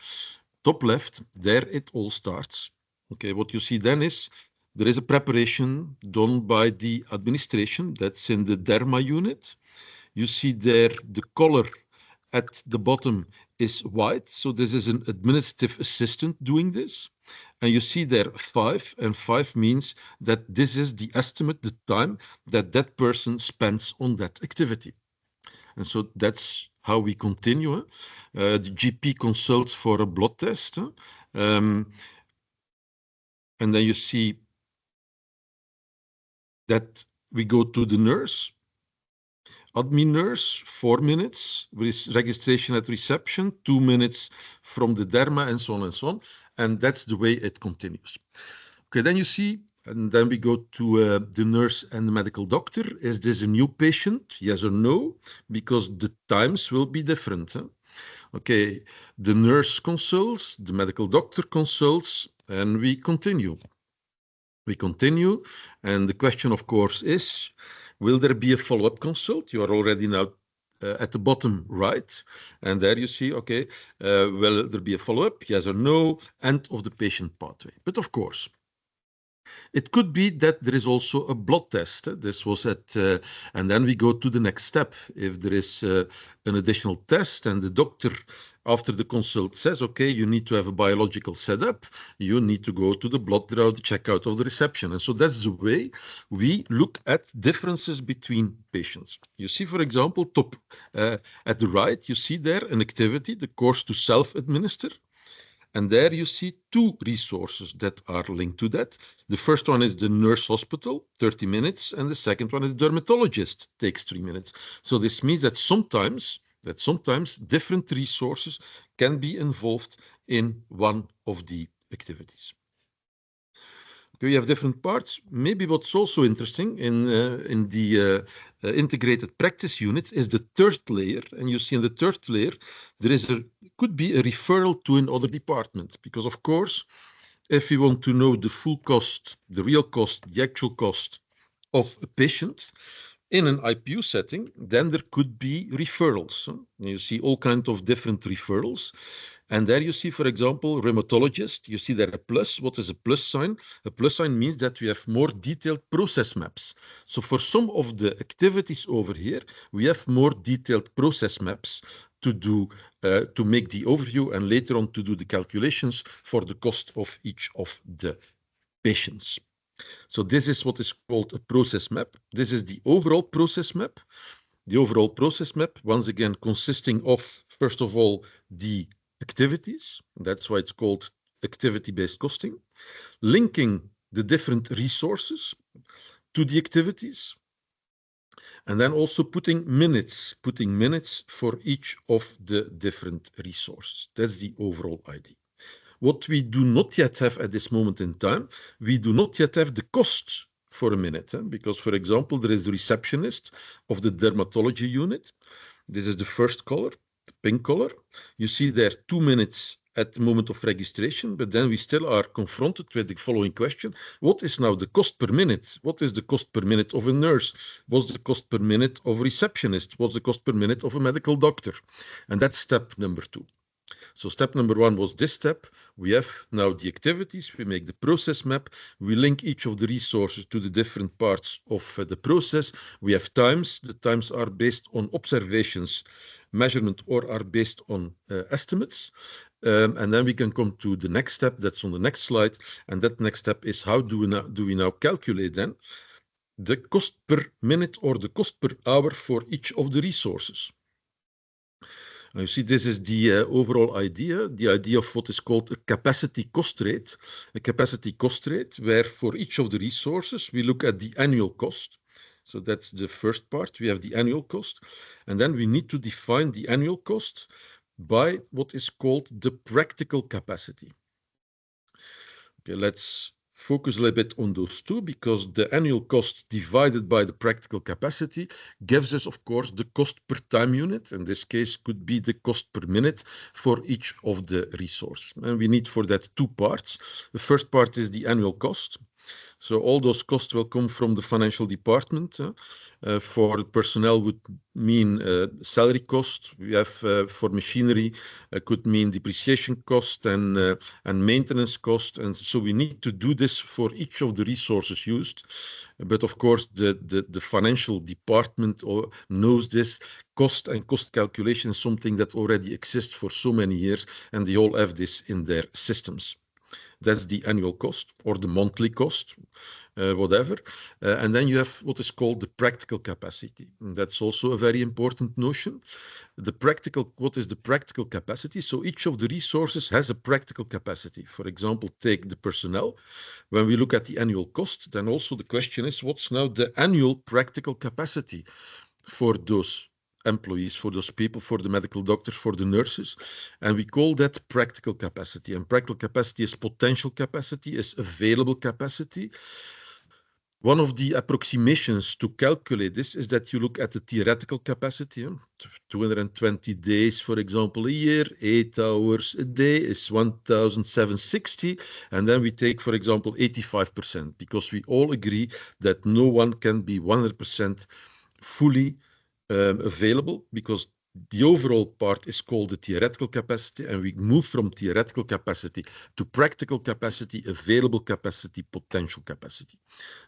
Top left, there it all starts. Okay, what you see then is there is a preparation done by the administration that's in the derma unit. You see there the color at the bottom is white, so this is an administrative assistant doing this. And you see there 5, and 5 means that this is the estimate, the time that that person spends on that activity. And so that's how we continue. The GP consults for a blood test. And then you see that we go to the nurse. Admin nurse, 4 minutes, with registration at reception, 2 minutes from the derma, and so on and so on. And that's the way it continues. Okay, then you see, and then we go to the nurse and the medical doctor. Is this a new patient? Yes or no? Because the times will be different. Okay, the nurse consults, the medical doctor consults, and we continue. We continue, and the question, of course, is, will there be a follow-up consult? You are already now at the bottom right, and there you see, okay, will there be a follow-up? Yes or no? End of the patient pathway. But of course, it could be that there is also a blood test. This was at, and then we go to the next step. If there is an additional test and the doctor, after the consult, says, okay, you need to have a biological setup, you need to go to the blood draw, the checkout of the reception. And so that's the way we look at differences between patients. You see, for example, top at the right, you see there an activity, the course to self-administer. And there you see 2 resources that are linked to that. The first one is the nurse hospital, 30 minutes, and the second one is dermatologist, takes 3 minutes. So this means that sometimes different resources can be involved in one of the activities. We have different parts. Maybe what's also interesting in the integrated practice unit is the third layer. And you see in the third layer, there is could be a referral to another department. Because, of course, if we want to know the full cost, the real cost, the actual cost of a patient in an IPU setting, then there could be referrals. You see all kinds of different referrals. And there you see, for example, rheumatologist, you see there a plus. What is a plus sign? A plus sign means that we have more detailed process maps. So for some of the activities over here, we have more detailed process maps to do, to make the overview and later on to do the calculations for the cost of each of the patients. So this is what is called a process map. This is the overall process map. The overall process map, once again, consisting of, first of all, the activities. That's why it's called activity-based costing. Linking the different resources to the activities. And then also putting minutes for each of the different resources. That's the overall idea. What we do not yet have at this moment in time, we do not yet have the costs for a minute, because, for example, there is the receptionist of the dermatology unit. This is the first color, the pink color. You see there 2 minutes at the moment of registration, but then we still are confronted with the following question. What is now the cost per minute? What is the cost per minute of a nurse? What's the cost per minute of a receptionist? What's the cost per minute of a medical doctor? And that's step number 2. So step number 1 was this step. We have now the activities, we make the process map, we link each of the resources to the different parts of the process. We have times, the times are based on observations, measurement, or are based on estimates. And then we can come to the next step, that's on the next slide, and that next step is how do we now calculate then the cost per minute or the cost per hour for each of the resources. You see, this is the overall idea, the idea of what is called a capacity cost rate. A capacity cost rate where for each of the resources, we look at the annual cost. So that's the first part. We have the annual cost. And then we need to define the annual cost by what is called the practical capacity. Okay, let's focus a little bit on those two, because the annual cost divided by the practical capacity gives us, of course, the cost per time unit. In this case, could be the cost per minute for each of the resources. And we need for that 2 parts. The first part is the annual cost. So all those costs will come from the financial department. For personnel would mean salary cost. We have for machinery could mean depreciation cost and maintenance cost. And so we need to do this for each of the resources used. But of course, the financial department knows this. Cost and cost calculation is something that already exists for so many years, and they all have this in their systems. That's the annual cost or the monthly cost, whatever. And then you have what is called the practical capacity. And that's also a very important notion. What is the practical capacity? So each of the resources has a practical capacity. For example, take the personnel. When we look at the annual cost, then also the question is, what's now the annual practical capacity for those employees, for those people, for the medical doctors, for the nurses, and we call that practical capacity. And practical capacity is potential capacity, is available capacity. One of the approximations to calculate this is that you look at the theoretical capacity. 220 days, for example, a year, 8 hours a day is 1,760. And then we take, for example, 85%, because we all agree that no one can be 100% fully available, because the overall part is called the theoretical capacity, and we move from theoretical capacity to practical capacity, available capacity, potential capacity.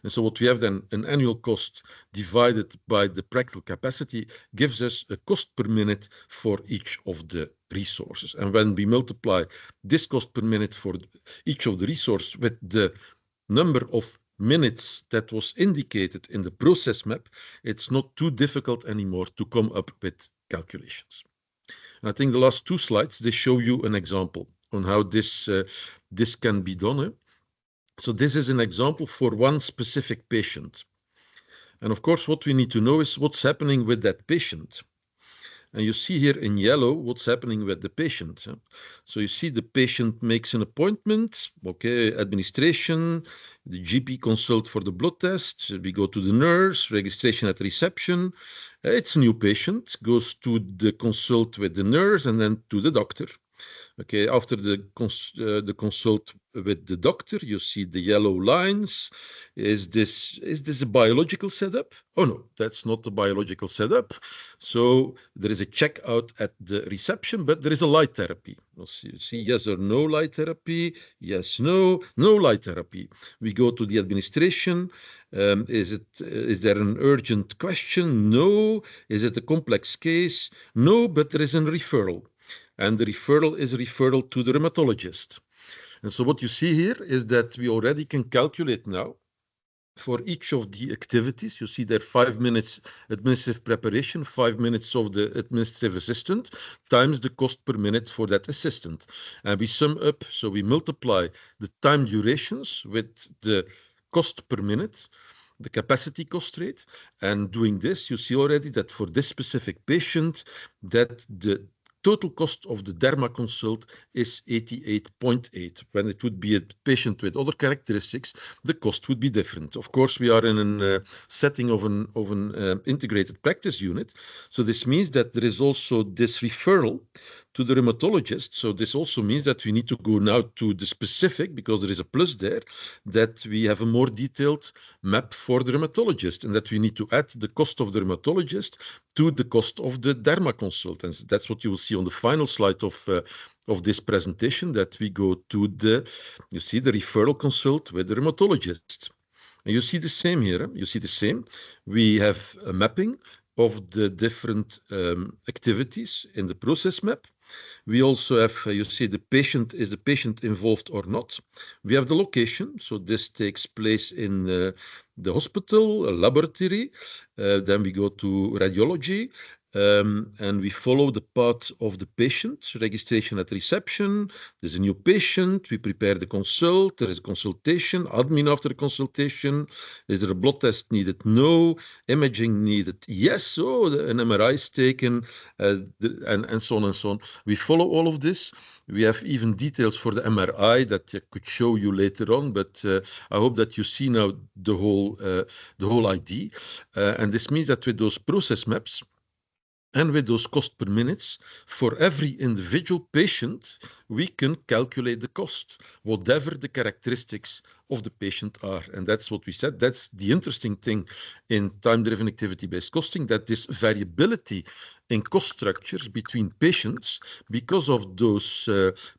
And so what we have then, an annual cost divided by the practical capacity, gives us a cost per minute for each of the resources. And when we multiply this cost per minute for each of the resources with the number of minutes that was indicated in the process map, it's not too difficult anymore to come up with calculations. And I think the last 2 slides, they show you an example on how this can be done. So this is an example for one specific patient. And of course, what we need to know is what's happening with that patient. And you see here in yellow what's happening with the patient. So you see the patient makes an appointment, okay, administration, the GP consult for the blood test, we go to the nurse, registration at reception. It's a new patient, goes to the consult with the nurse and then to the doctor. Okay, after the consult with the doctor, you see the yellow lines. Is this a biological setup? Oh no, that's not a biological setup. So there is a checkout at the reception, but there is a light therapy. You see yes or no light therapy? Yes, no light therapy. We go to the administration. Is there an urgent question? No. Is it a complex case? No, but there is a referral. And the referral is a referral to the dermatologist. And so what you see here is that we already can calculate now for each of the activities. You see there 5 minutes administrative preparation, 5 minutes of the administrative assistant, times the cost per minute for that assistant. And we sum up, so we multiply the time durations with the cost per minute, the capacity cost rate. And doing this, you see already that for this specific patient, that the total cost of the derma consult is 88.8. When it would be a patient with other characteristics, the cost would be different. Of course, we are in a setting of an integrated practice unit. So this means that there is also this referral to the rheumatologist. So this also means that we need to go now to the specific, because there is a plus there, that we have a more detailed map for the rheumatologist, and that we need to add the cost of the rheumatologist to the cost of the derma consultants. That's what you will see on the final slide of this presentation, that we go to the, you see, the referral consult with the rheumatologist. And you see the same here. You see the same. We have a mapping of the different activities in the process map. We also have, you see, the patient, is the patient involved or not? We have the location. So this takes place in the hospital, a laboratory. Then we go to radiology. And we follow the path of the patient, registration at reception. There's a new patient. We prepare the consult. There is consultation, admin after the consultation. Is there a blood test needed? No. Imaging needed? Yes. Oh, an MRI is taken, and so on and so on. We follow all of this. We have even details for the MRI that I could show you later on, but I hope that you see now the whole idea. And this means that with those process maps, and with those cost per minutes, for every individual patient, we can calculate the cost, whatever the characteristics of the patient are. And that's what we said. That's the interesting thing in time-driven activity-based costing, that this variability in cost structures between patients, because of those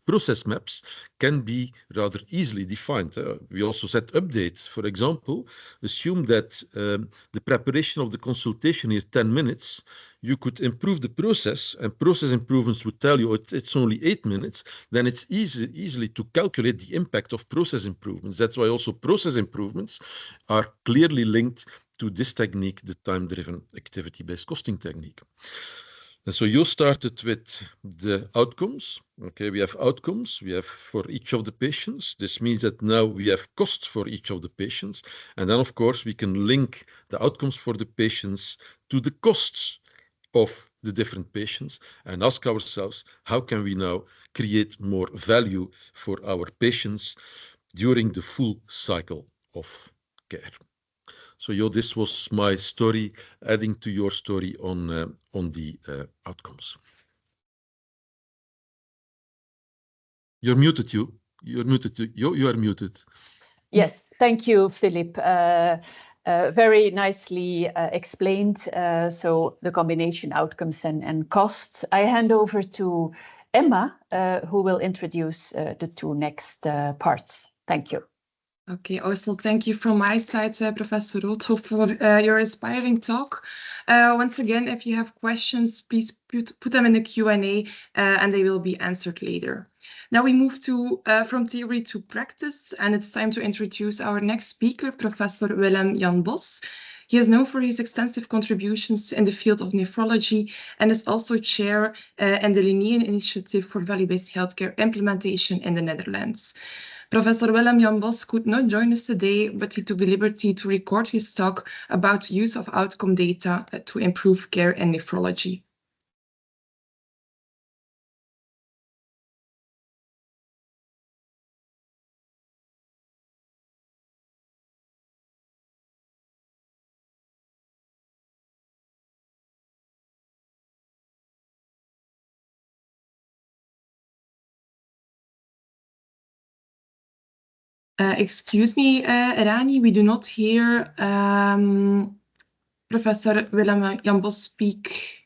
process maps, can be rather easily defined. We also said update. For example, assume that the preparation of the consultation here 10 minutes, you could improve the process, and process improvements would tell you it's only 8 minutes, then it's easily to calculate the impact of process improvements. That's why also process improvements are clearly linked to this technique, the time-driven activity-based costing technique. And so you started with the outcomes. Okay, we have outcomes, we have for each of the patients. This means that now we have costs for each of the patients. And then, of course, we can link the outcomes for the patients to the costs of the different patients and ask ourselves, how can we now create more value for our patients during the full cycle of care? So, this was my story, adding to your story on the outcomes. You're muted, you. You're muted. You are muted. Yes, thank you, Philip. Very nicely explained. So the combination outcomes and costs. I hand over to Emma, who will introduce the two next parts. Thank you. Okay, also thank you from my side, Professor Roodhoof, for your inspiring talk. Once again, if you have questions, please put them in the Q&A and they will be answered later. Now we move to from theory to practice, and it's time to introduce our next speaker, Professor Willem Jan Bos. He is known for his extensive contributions in the field of nephrology and is also chair in the Linnean Initiative for Value-Based Healthcare Implementation in the Netherlands. Professor Willem Jan Bos could not join us today, but he took the liberty to record his talk about use of outcome data to improve care in nephrology. Excuse me, Rani, we do not hear Professor Willem Jan Bos speak.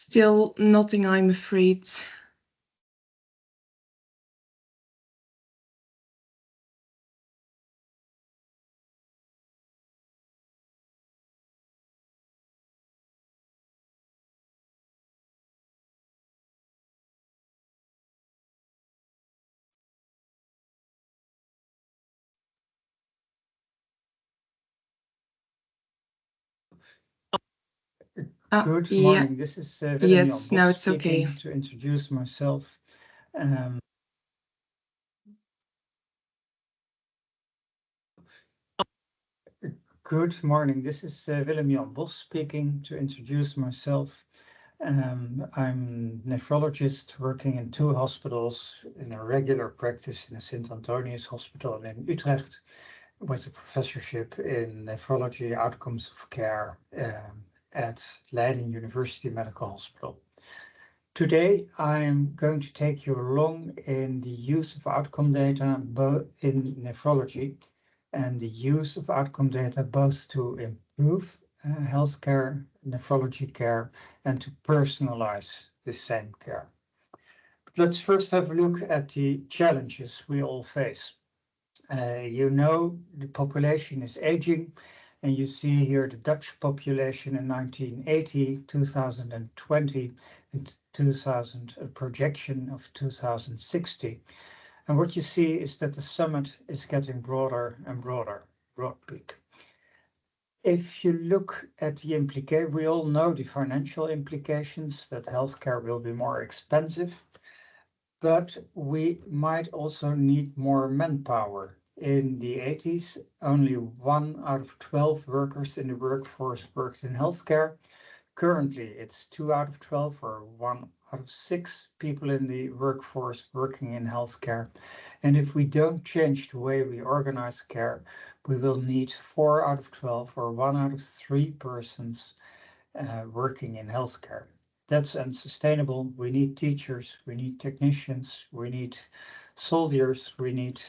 Still nothing, I'm afraid. Good Yeah. morning. This is Willem Yes, Jan now Bos it's okay. speaking to introduce myself. Good morning. This is Willem Jan Bos speaking to introduce myself. I'm a nephrologist working in 2 hospitals in a regular practice in the St. Antonius Hospital in Utrecht with a professorship in nephrology outcomes of care at Leiden University Medical Hospital. Today, I'm going to take you along in the use of outcome data both in nephrology and the use of outcome data both to improve healthcare, nephrology care, and to personalize the same care. But let's first have a look at the challenges we all face. You know, the population is aging, and you see here the Dutch population in 1980, 2020, and 2000, a projection of 2060. And what you see is that the summit is getting broader and broader, broad peak. If you look at the implication, we all know the financial implications that healthcare will be more expensive, but we might also need more manpower. In the 80s, only 1 out of 12 workers in the workforce worked in healthcare. Currently, it's 2 out of 12 or 1 out of 6 people in the workforce working in healthcare. And if we don't change the way we organize care, we will need 4 out of 12 or 1 out of 3 persons working in healthcare. That's unsustainable. We need teachers, we need technicians, we need soldiers, we need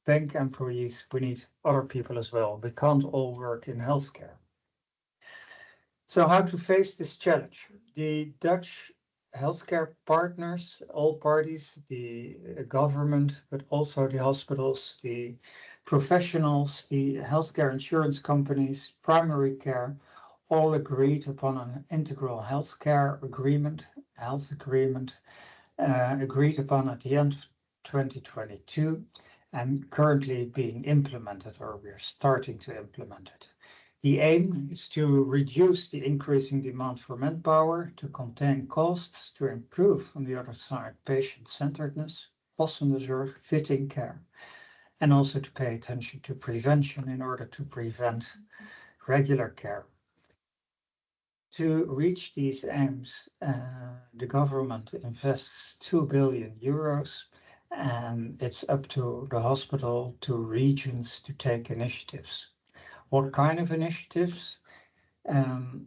bank employees, we need other people as well. We can't all work in healthcare. So how to face this challenge? The Dutch healthcare partners, all parties, the government, but also the hospitals, the professionals, the healthcare insurance companies, primary care, all agreed upon an integral healthcare agreement, agreed upon at the end of 2022 and currently being implemented, or we are starting to implement it. The aim is to reduce the increasing demand for manpower, to contain costs, to improve, on the other side, patient-centeredness, passende zorg, fitting care, and also to pay attention to prevention in order to prevent regular care. To reach these aims, the government invests 2 billion euros, and it's up to the hospital, to regions to take initiatives. What kind of initiatives? The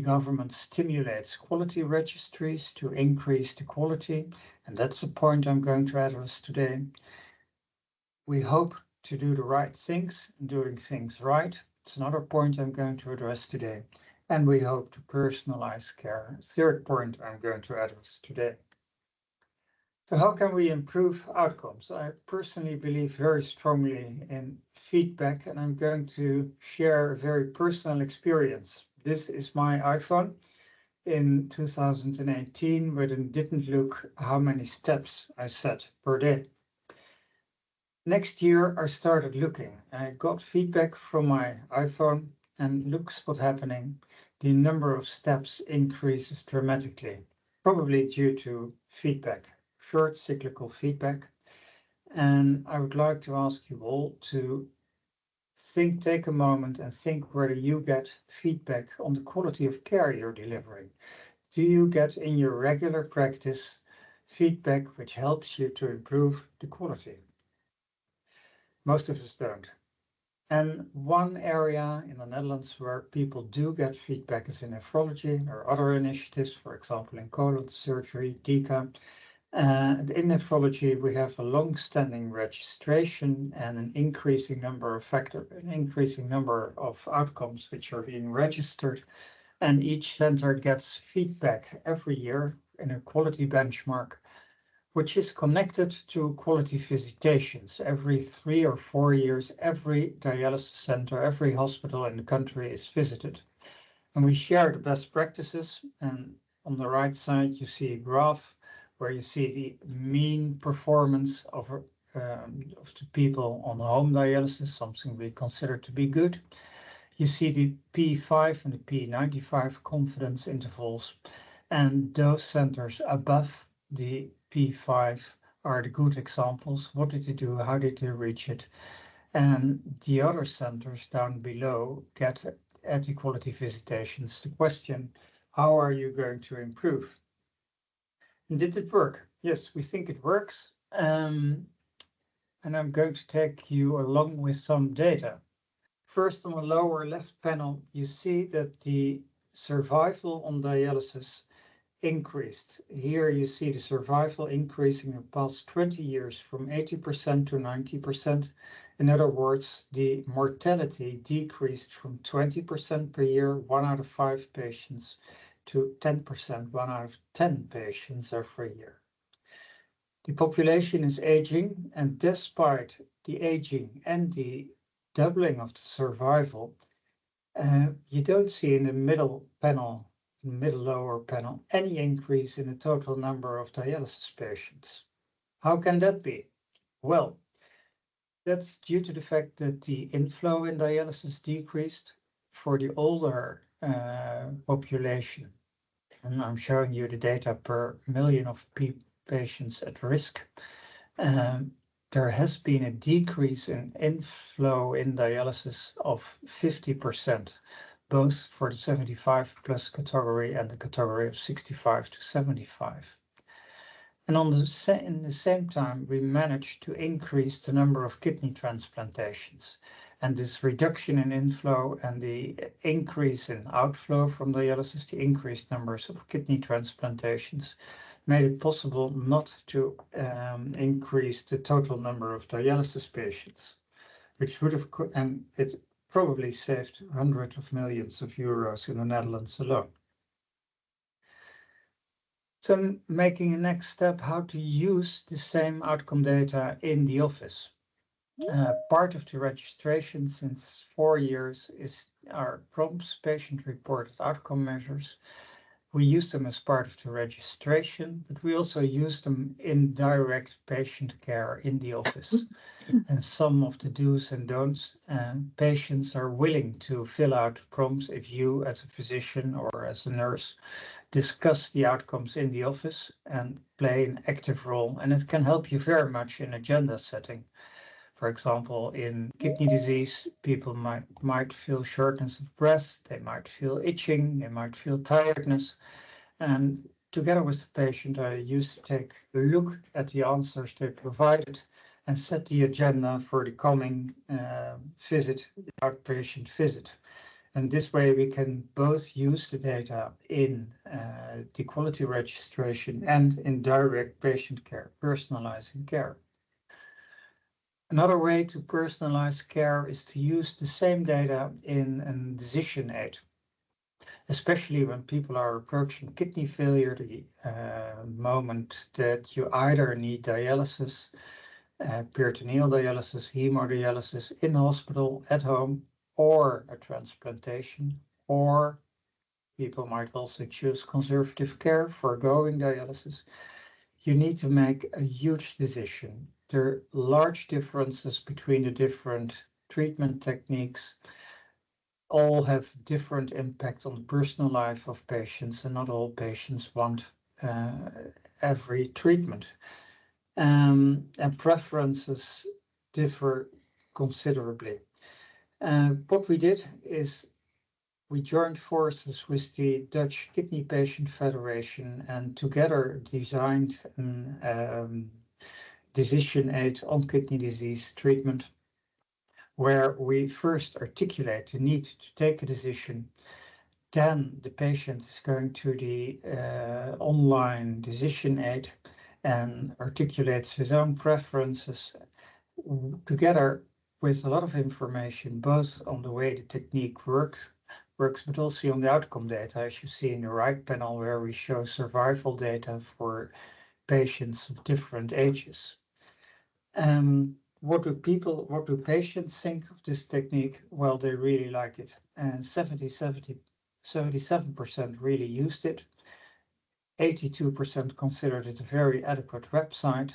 government stimulates quality registries to increase the quality, and that's a point I'm going to address today. We hope to do the right things, and doing things right. It's another point I'm going to address today. And we hope to personalize care. Third point I'm going to address today. So how can we improve outcomes? I personally believe very strongly in feedback, and I'm going to share a very personal experience. This is my iPhone in 2018, but it didn't look how many steps I set per day. Next year, I started looking. I got feedback from my iPhone, and looks what's happening. The number of steps increases dramatically, probably due to feedback, short cyclical feedback. And I would like to ask you all to take a moment and think whether you get feedback on the quality of care you're delivering. Do you get in your regular practice feedback which helps you to improve the quality? Most of us don't. And one area in the Netherlands where people do get feedback is in nephrology. There are other initiatives, for example, in colon surgery, DICA. And in nephrology, we have a long-standing registration and an increasing number of outcomes which are being registered. And each center gets feedback every year in a quality benchmark, which is connected to quality visitations. Every 3 or 4 years, every dialysis center, every hospital in the country is visited. And we share the best practices. And on the right side, you see a graph where you see the mean performance of the people on home dialysis, something we consider to be good. You see the P5 and the P95 confidence intervals, and those centers above the P5 are the good examples. What did they do? How did they reach it? And the other centers down below get at equality visitations the question, how are you going to improve? And did it work? Yes, we think it works. And I'm going to take you along with some data. First, on the lower left panel, you see that the survival on dialysis increased. Here you see the survival increasing in the past 20 years from 80% to 90%. In other words, the mortality decreased from 20% per year, 1 out of 5 patients, to 10%, 1 out of 10 patients every year. The population is aging, and despite the aging and the doubling of the survival, you don't see in the middle panel, middle lower panel, any increase in the total number of dialysis patients. How can that be? Well, that's due to the fact that the inflow in dialysis decreased for the older population. And I'm showing you the data per million of patients at risk. There has been a decrease in inflow in dialysis of 50%, both for the 75 plus category and the category of 65 to 75. And in the same time, we managed to increase the number of kidney transplantations. And this reduction in inflow and the increase in outflow from dialysis, the increased numbers of kidney transplantations, made it possible not to increase the total number of dialysis patients, which would have, and it probably saved hundreds of millions of euros in the Netherlands alone. So making a next step, how to use the same outcome data in the office. Part of the registration since 4 years is our PROMS, patient-reported outcome measures. We use them as part of the registration, but we also use them in direct patient care in the office. And some of the do's and don'ts, patients are willing to fill out PROMS if you as a physician or as a nurse discuss the outcomes in the office and play an active role. And it can help you very much in agenda setting. For example, in kidney disease, people might feel shortness of breath, they might feel itching, they might feel tiredness. And together with the patient, I used to take a look at the answers they provided and set the agenda for the coming visit, the outpatient visit. And this way we can both use the data in the quality registration and in direct patient care, personalizing care. Another way to personalize care is to use the same data in a decision aid, especially when people are approaching kidney failure, the moment that you either need dialysis, peritoneal dialysis, hemodialysis in hospital, at home, or a transplantation, or people might also choose conservative care, foregoing dialysis. You need to make a huge decision. There are large differences between the different treatment techniques. All have different impact on the personal life of patients, and not all patients want every treatment. And preferences differ considerably. What we did is we joined forces with the Dutch Kidney Patient Federation and together designed a decision aid on kidney disease treatment, where we first articulate the need to take a decision. Then the patient is going to the online decision aid and articulates his own preferences together with a lot of information, both on the way the technique works works, but also on the outcome data, as you see in the right panel, where we show survival data for patients of different ages. What do patients think of this technique? Well, they really like it. And 77% really used it. 82% considered it a very adequate website.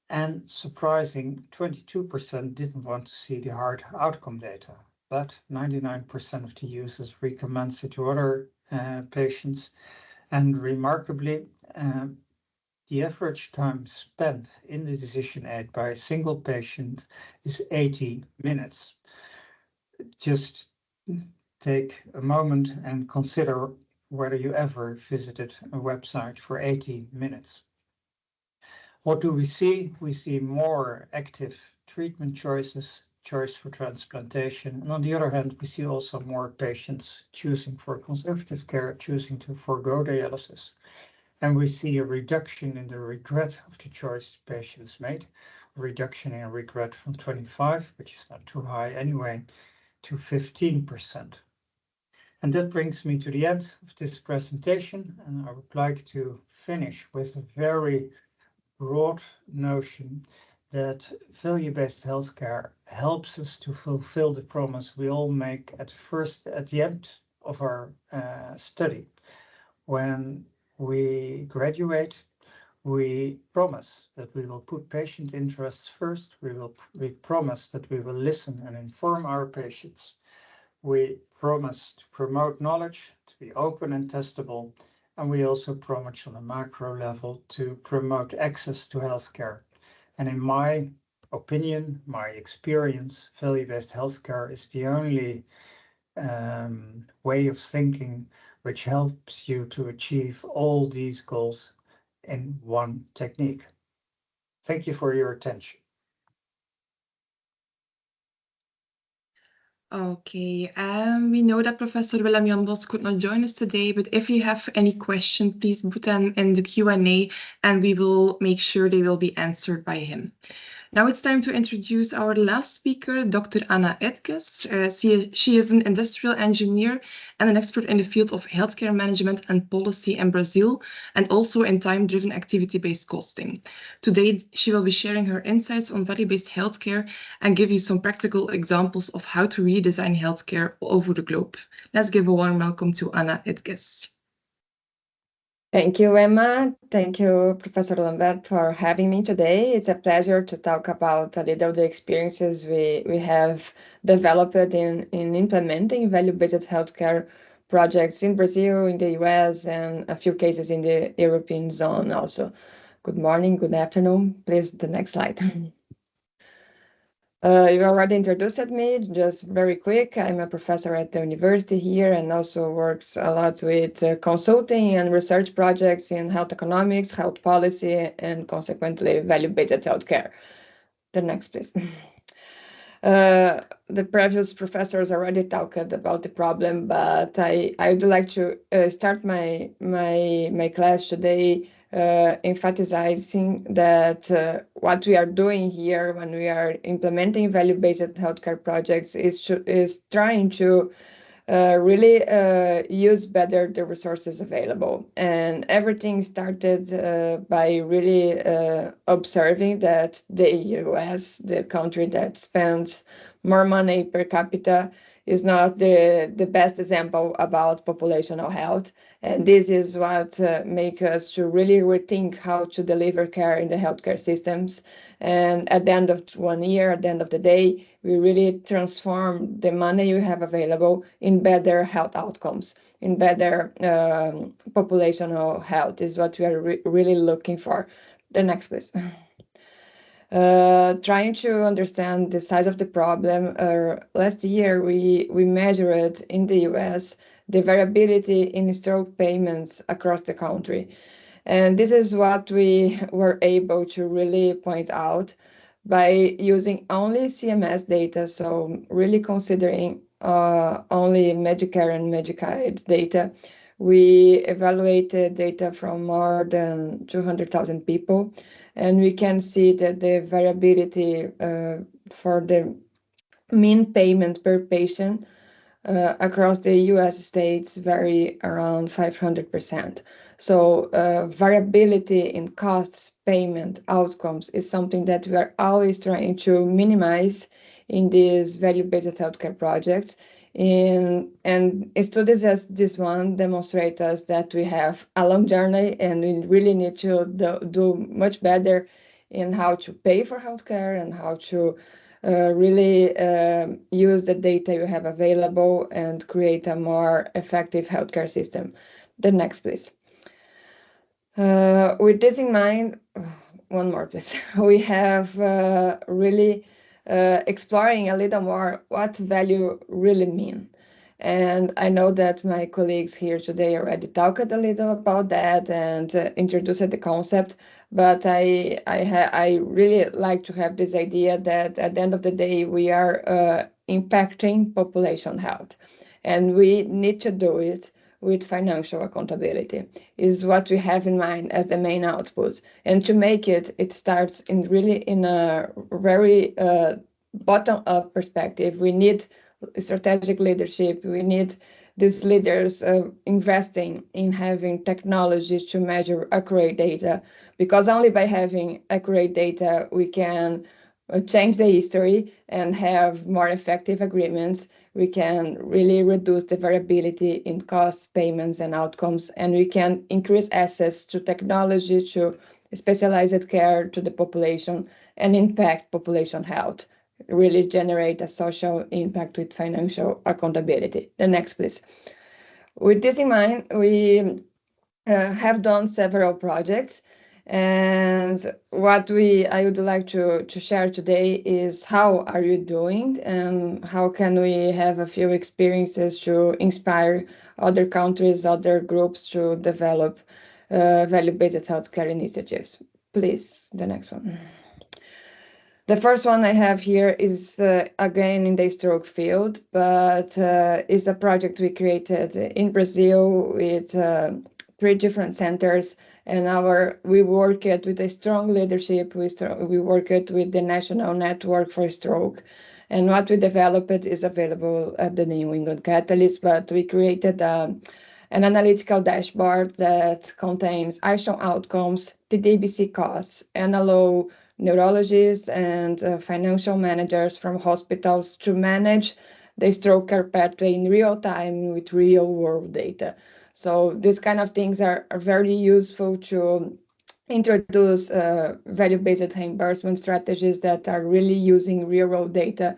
And surprising, 22% didn't want to see the hard outcome data, but 99% of the users recommends it to other patients. And remarkably, the average time spent in the decision aid by a single patient is 80 minutes. Just take a moment and consider whether you ever visited a website for 80 minutes. What do we see? We see more active treatment choices, choice for transplantation. And on the other hand, we see also more patients choosing for conservative care, choosing to forego dialysis. And we see a reduction in the regret of the choice patients made, a reduction in regret from 25, which is not too high anyway, to 15%. And that brings me to the end of this presentation, and I would like to finish with a very broad notion that value-based healthcare helps us to fulfill the promise we all make at the end of our study. When we graduate, we promise that we will put patient interests first. We promise that we will listen and inform our patients. We promise to promote knowledge, to be open and testable, and we also promise on a macro level to promote access to healthcare. And in my opinion, my experience, value-based healthcare is the only way of thinking which helps you to achieve all these goals in one technique. Thank you for your attention. Okay, we know that Professor Willem-Jan Bos could not join us today, but if you have any question, please put them in the Q&A and we will make sure they will be answered by him. Now it's time to introduce our last speaker, Dr. Anna Edges. She is an industrial engineer and an expert in the field of healthcare management and policy in Brazil, and also in time-driven activity-based costing. Today, she will be sharing her insights on value-based healthcare and give you some practical examples of how to redesign healthcare all over the globe. Let's give a warm welcome to Anna Edges. Thank you, Emma. Thank you, Professor Lambert, for having me today. It's a pleasure to talk about a little of the experiences we have developed in implementing value-based healthcare projects in Brazil, in the US, and a few cases in the European zone also. Good morning, good afternoon. Please, the next slide. You already introduced me, just very quick. I'm a professor at the university here and also works a lot with consulting and research projects in health economics, health policy, and consequently value-based healthcare. The next, please. The previous professors already talked about the problem, but I would like to start my class today emphasizing that what we are doing here when we are implementing value-based healthcare projects is trying to really use better the resources available. And everything started by really observing that the US, the country that spends more money per capita, is not the best example about populational health. And this is what makes us to really rethink how to deliver care in the healthcare systems. And at the end of 1 year, at the end of the day, we really transform the money you have available in better health outcomes, in better populational health is what we are really looking for. The next, please. Trying to understand the size of the problem. Last year, we measured in the US the variability in stroke payments across the country. And this is what we were able to really point out by using only CMS data, so really considering only Medicare and Medicaid data. We evaluated data from more than 200,000 people, and we can see that the variability for the mean payment per patient across the US states vary around 500%. So variability in costs, payment, outcomes is something that we are always trying to minimize in these value-based healthcare projects. And studies as this one demonstrate us that we have a long journey and we really need to do much better in how to pay for healthcare and how to really use the data you have available and create a more effective healthcare system. The next, please. With this in mind, one more, please. We have really exploring a little more what value really mean. And I know that my colleagues here today already talked a little about that and introduced the concept, but I really like to have this idea that at the end of the day, we are impacting population health. And we need to do it with financial accountability, is what we have in mind as the main output. And to make it, it starts in a very bottom-up perspective. We need strategic leadership. We need these leaders investing in having technology to measure accurate data, because only by having accurate data we can change the history and have more effective agreements. We can really reduce the variability in costs, payments, and outcomes, and we can increase access to technology, to specialized care to the population, and impact population health, really generate a social impact with financial accountability. The next, please. With this in mind, we have done several projects, and what I would like to share today is how are you doing and how can we have a few experiences to inspire other countries, other groups to develop value-based healthcare initiatives. Please, the next one. The first one I have here is again in the stroke field, but is a project we created in Brazil with 3 different centers, and we worked with a strong leadership. We worked with the National Network for Stroke, and what we developed is available at the New England Catalyst, but we created an analytical dashboard that contains action outcomes, TDBC costs, and allow neurologists and financial managers from hospitals to manage the stroke care pathway in real time with real world data. So these kind of things are very useful to introduce value-based reimbursement strategies that are really using real world data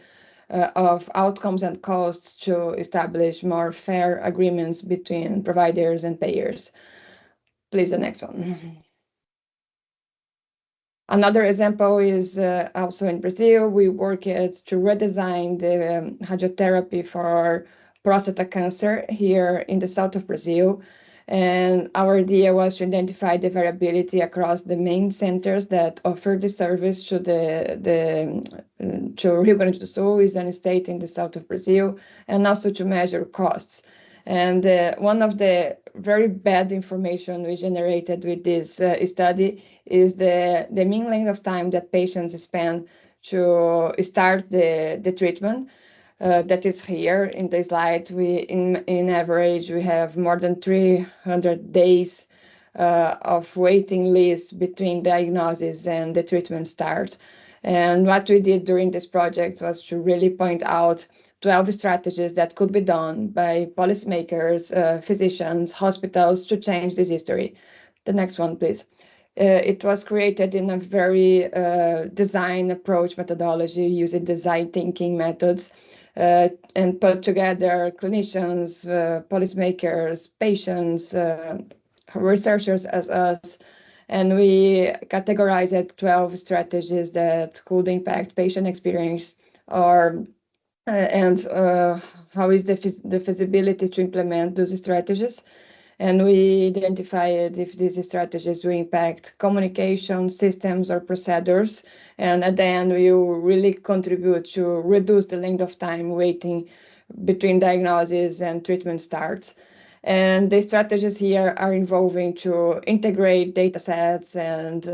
of outcomes and costs to establish more fair agreements between providers and payers. Please, the next one. Another example is also in Brazil. We worked to redesign the radiotherapy for prostate cancer here in the south of Brazil. And our idea was to identify the variability across the main centers that offer the service to Rio Grande do Sul, is a state in the south of Brazil, and also to measure costs. And one of the very bad information we generated with this study is the mean length of time that patients spend to start the treatment. That is here in the slide. In average, we have more than 300 days of waiting list between diagnosis and the treatment start. And what we did during this project was to really point out 12 strategies that could be done by policymakers, physicians, hospitals to change this history. The next one, please. It was created in a very design approach methodology using design thinking methods and put together clinicians, policymakers, patients, researchers as us, and we categorized 12 strategies that could impact patient experience and how is the feasibility to implement those strategies. And we identified if these strategies will impact communication systems or procedures, and at the end we will really contribute to reduce the length of time waiting between diagnosis and treatment starts. And the strategies here are involving to integrate data sets and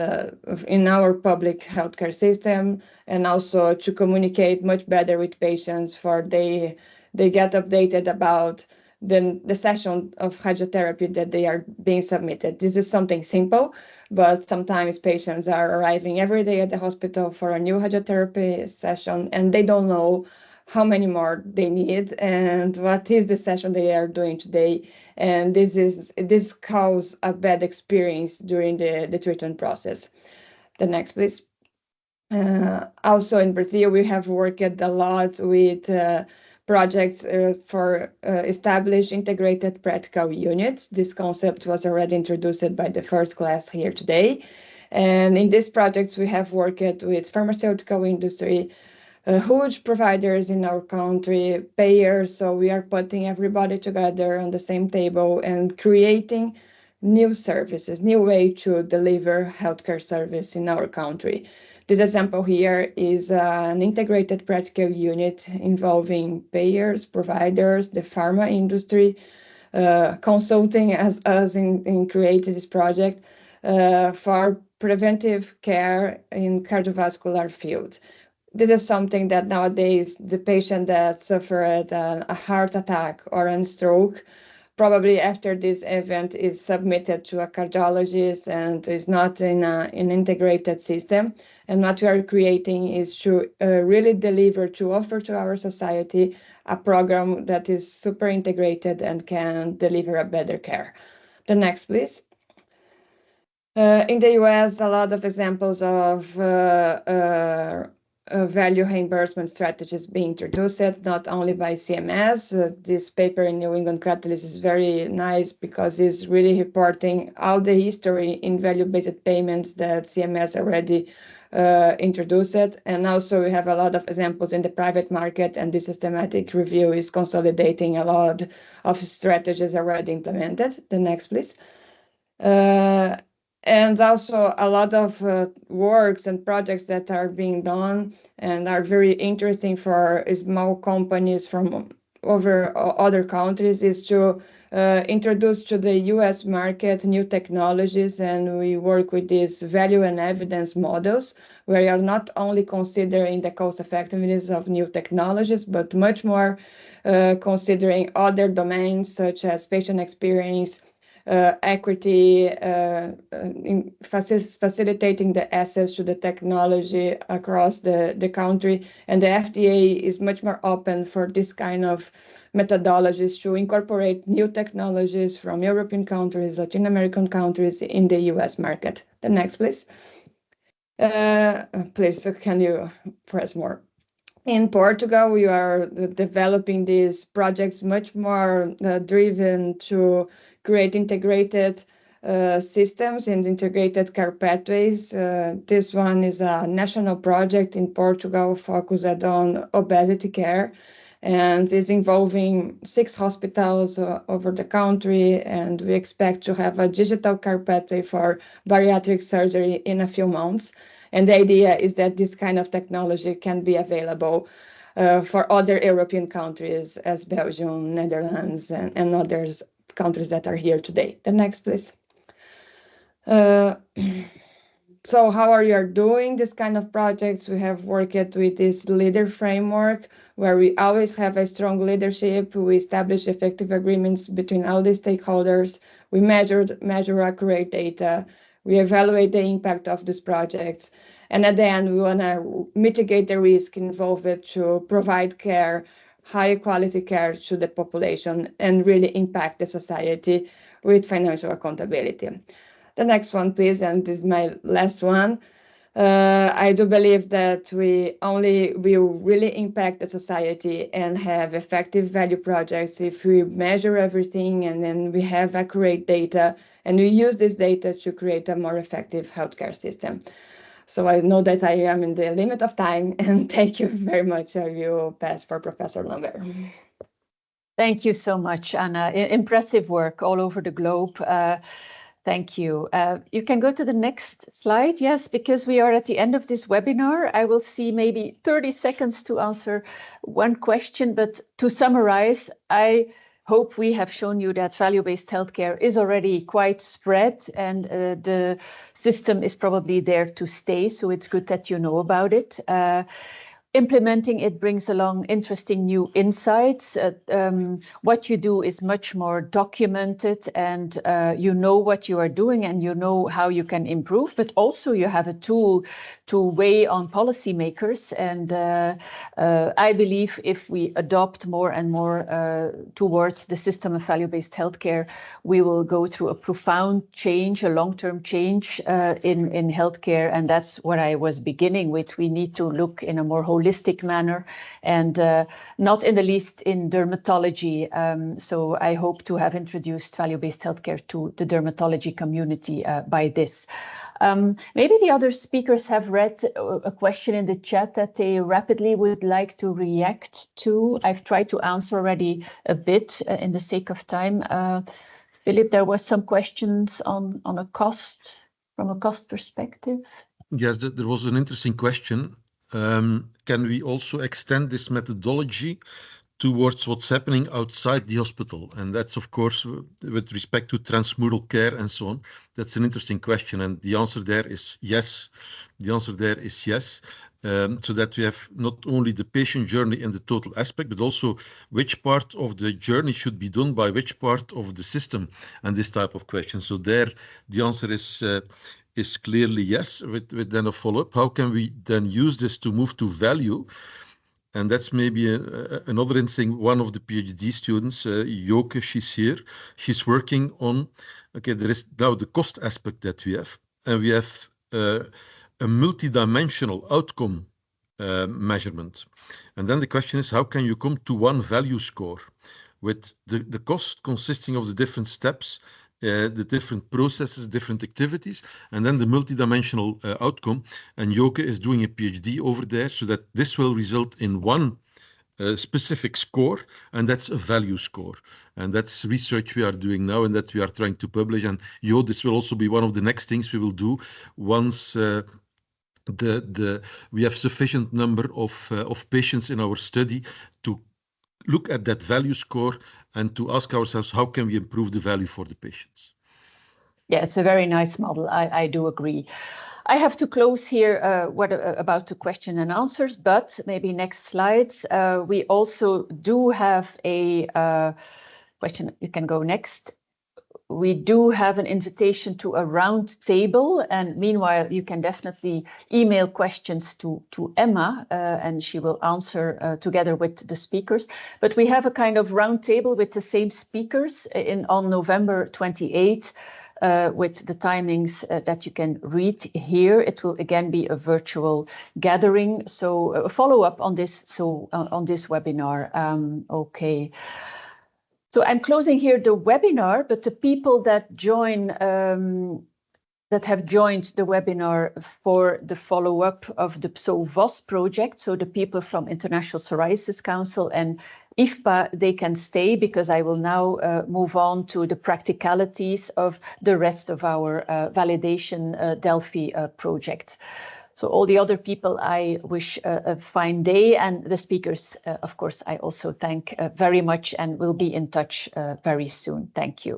in our public healthcare system, and also to communicate much better with patients for they they get updated about the session of radiotherapy that they are being submitted. This is something simple, but sometimes patients are arriving every day at the hospital for a new radiotherapy session, and they don't know how many more they need and what is the session they are doing today. And this causes a bad experience during the treatment process. The next, please. Also in Brazil, we have worked a lot with projects for established integrated practical units. This concept was already introduced by the first class here today. And in these projects, we have worked with pharmaceutical industry, huge providers in our country, payers. So we are putting everybody together on the same table and creating new services, new way to deliver healthcare service in our country. This example here is an integrated practical unit involving payers, providers, the pharma industry, consulting as us in creating this project for preventive care in cardiovascular field. This is something that nowadays the patient that suffered a heart attack or a stroke, probably after this event is submitted to a cardiologist and is not in an integrated system. And what we are creating is to really deliver, to offer to our society a program that is super integrated and can deliver a better care. The next, please. In the US, a lot of examples of value reimbursement strategies being introduced, not only by CMS. This paper in New England Catalyst is very nice because it's really reporting all the history in value-based payments that CMS already introduced. And also we have a lot of examples in the private market, and this systematic review is consolidating a lot of strategies already implemented. The next, please. And also a lot of works and projects that are being done and are very interesting for small companies from over other countries is to introduce to the US market new technologies. And we work with these value and evidence models where you are not only considering the cost effectiveness of new technologies, but much more considering other domains such as patient experience, equity, facilitating the access to the technology across the country. And the FDA is much more open for this kind of methodologies to incorporate new technologies from European countries, Latin American countries in the US market. The next, please. Please, can you press more? In Portugal, we are developing these projects much more driven to create integrated systems and integrated care pathways. This one is a national project in Portugal focused on obesity care, and is involving 6 hospitals over the country. And we expect to have a digital care pathway for bariatric surgery in a few months. And the idea is that this kind of technology can be available for other European countries as Belgium, Netherlands, and other countries that are here today. The next, please. So how are you doing this kind of projects? We have worked with this leader framework where we always have a strong leadership. We establish effective agreements between all the stakeholders. We measure accurate data. We evaluate the impact of these projects. And at the end, we want to mitigate the risk involved to provide care, high quality care to the population, and really impact the society with financial accountability. The next one, please, and this is my last one. I do believe that we only will really impact the society and have effective value projects if we measure everything and then we have accurate data and we use this data to create a more effective healthcare system. So I know that I am in the limit of time, and thank you very much. I will pass for Professor Lambert. Thank you so much, Anna. Impressive work all over the globe. Thank you. You can go to the next slide. Yes, because we are at the end of this webinar. I will see maybe 30 seconds to answer one question, but to summarize, I hope we have shown you that value-based healthcare is already quite spread, and the system is probably there to stay. So it's good that you know about it. implementing it brings along interesting new insights. What you do is much more documented, and you know what you are doing and you know how you can improve, but also you have a tool to weigh on policymakers. And I believe if we adopt more and more towards the system of value-based healthcare, we will go through a profound change, a long-term change in healthcare. And that's what I was beginning with. We need to look in a more holistic manner, and not in the least in dermatology. So I hope to have introduced value-based healthcare to the dermatology community by this. Maybe the other speakers have read a question in the chat that they rapidly would like to react to. I've tried to answer already a bit in the sake of time. Philip, there was some questions on a cost, from a cost perspective. Yes, there was an interesting question. Can we also extend this methodology towards what's happening outside the hospital? And that's, of course, with respect to transmural care and so on. That's an interesting question. And the answer there is yes. The answer there is yes. So that we have not only the patient journey in the total aspect, but also which part of the journey should be done by which part of the system, and this type of question. So there, the answer is clearly yes, with then a follow-up. How can we then use this to move to value? And that's maybe another interesting, one of the PhD students, Joke, she's here. She's working on, okay, there is now the cost aspect that we have, and we have a multidimensional outcome measurement. And then the question is, how can you come to one value score with the cost consisting of the different steps, the different processes, different activities, and then the multidimensional outcome. And Joke is doing a PhD over there so that this will result in one specific score, and that's a value score. And that's research we are doing now and that we are trying to publish. And this will also be one of the next things we will do once we have sufficient number of patients in our study to look at that value score and to ask ourselves, how can we improve the value for the patients? Yeah, it's a very nice model. I do agree. I have to close here about the question and answers, but maybe next slides. We also do have a question. You can go next. We do have an invitation to a round table, and meanwhile you can definitely email questions to Emma, and she will answer together with the speakers. But we have a kind of round table with the same speakers on November 28th, with the timings that you can read here. It will again be a virtual gathering, so a follow up on this. So on this webinar, okay. So I'm closing here the webinar, but the people that that have joined the webinar for the follow-up of the PSO-VOS project, so the people from International Psoriasis Council and IFPA, they can stay, because I will now move on to the practicalities of the rest of our validation Delphi project. So all the other people, I wish a fine day, and the speakers, of course, I also thank very much, and will be in touch very soon. Thank you.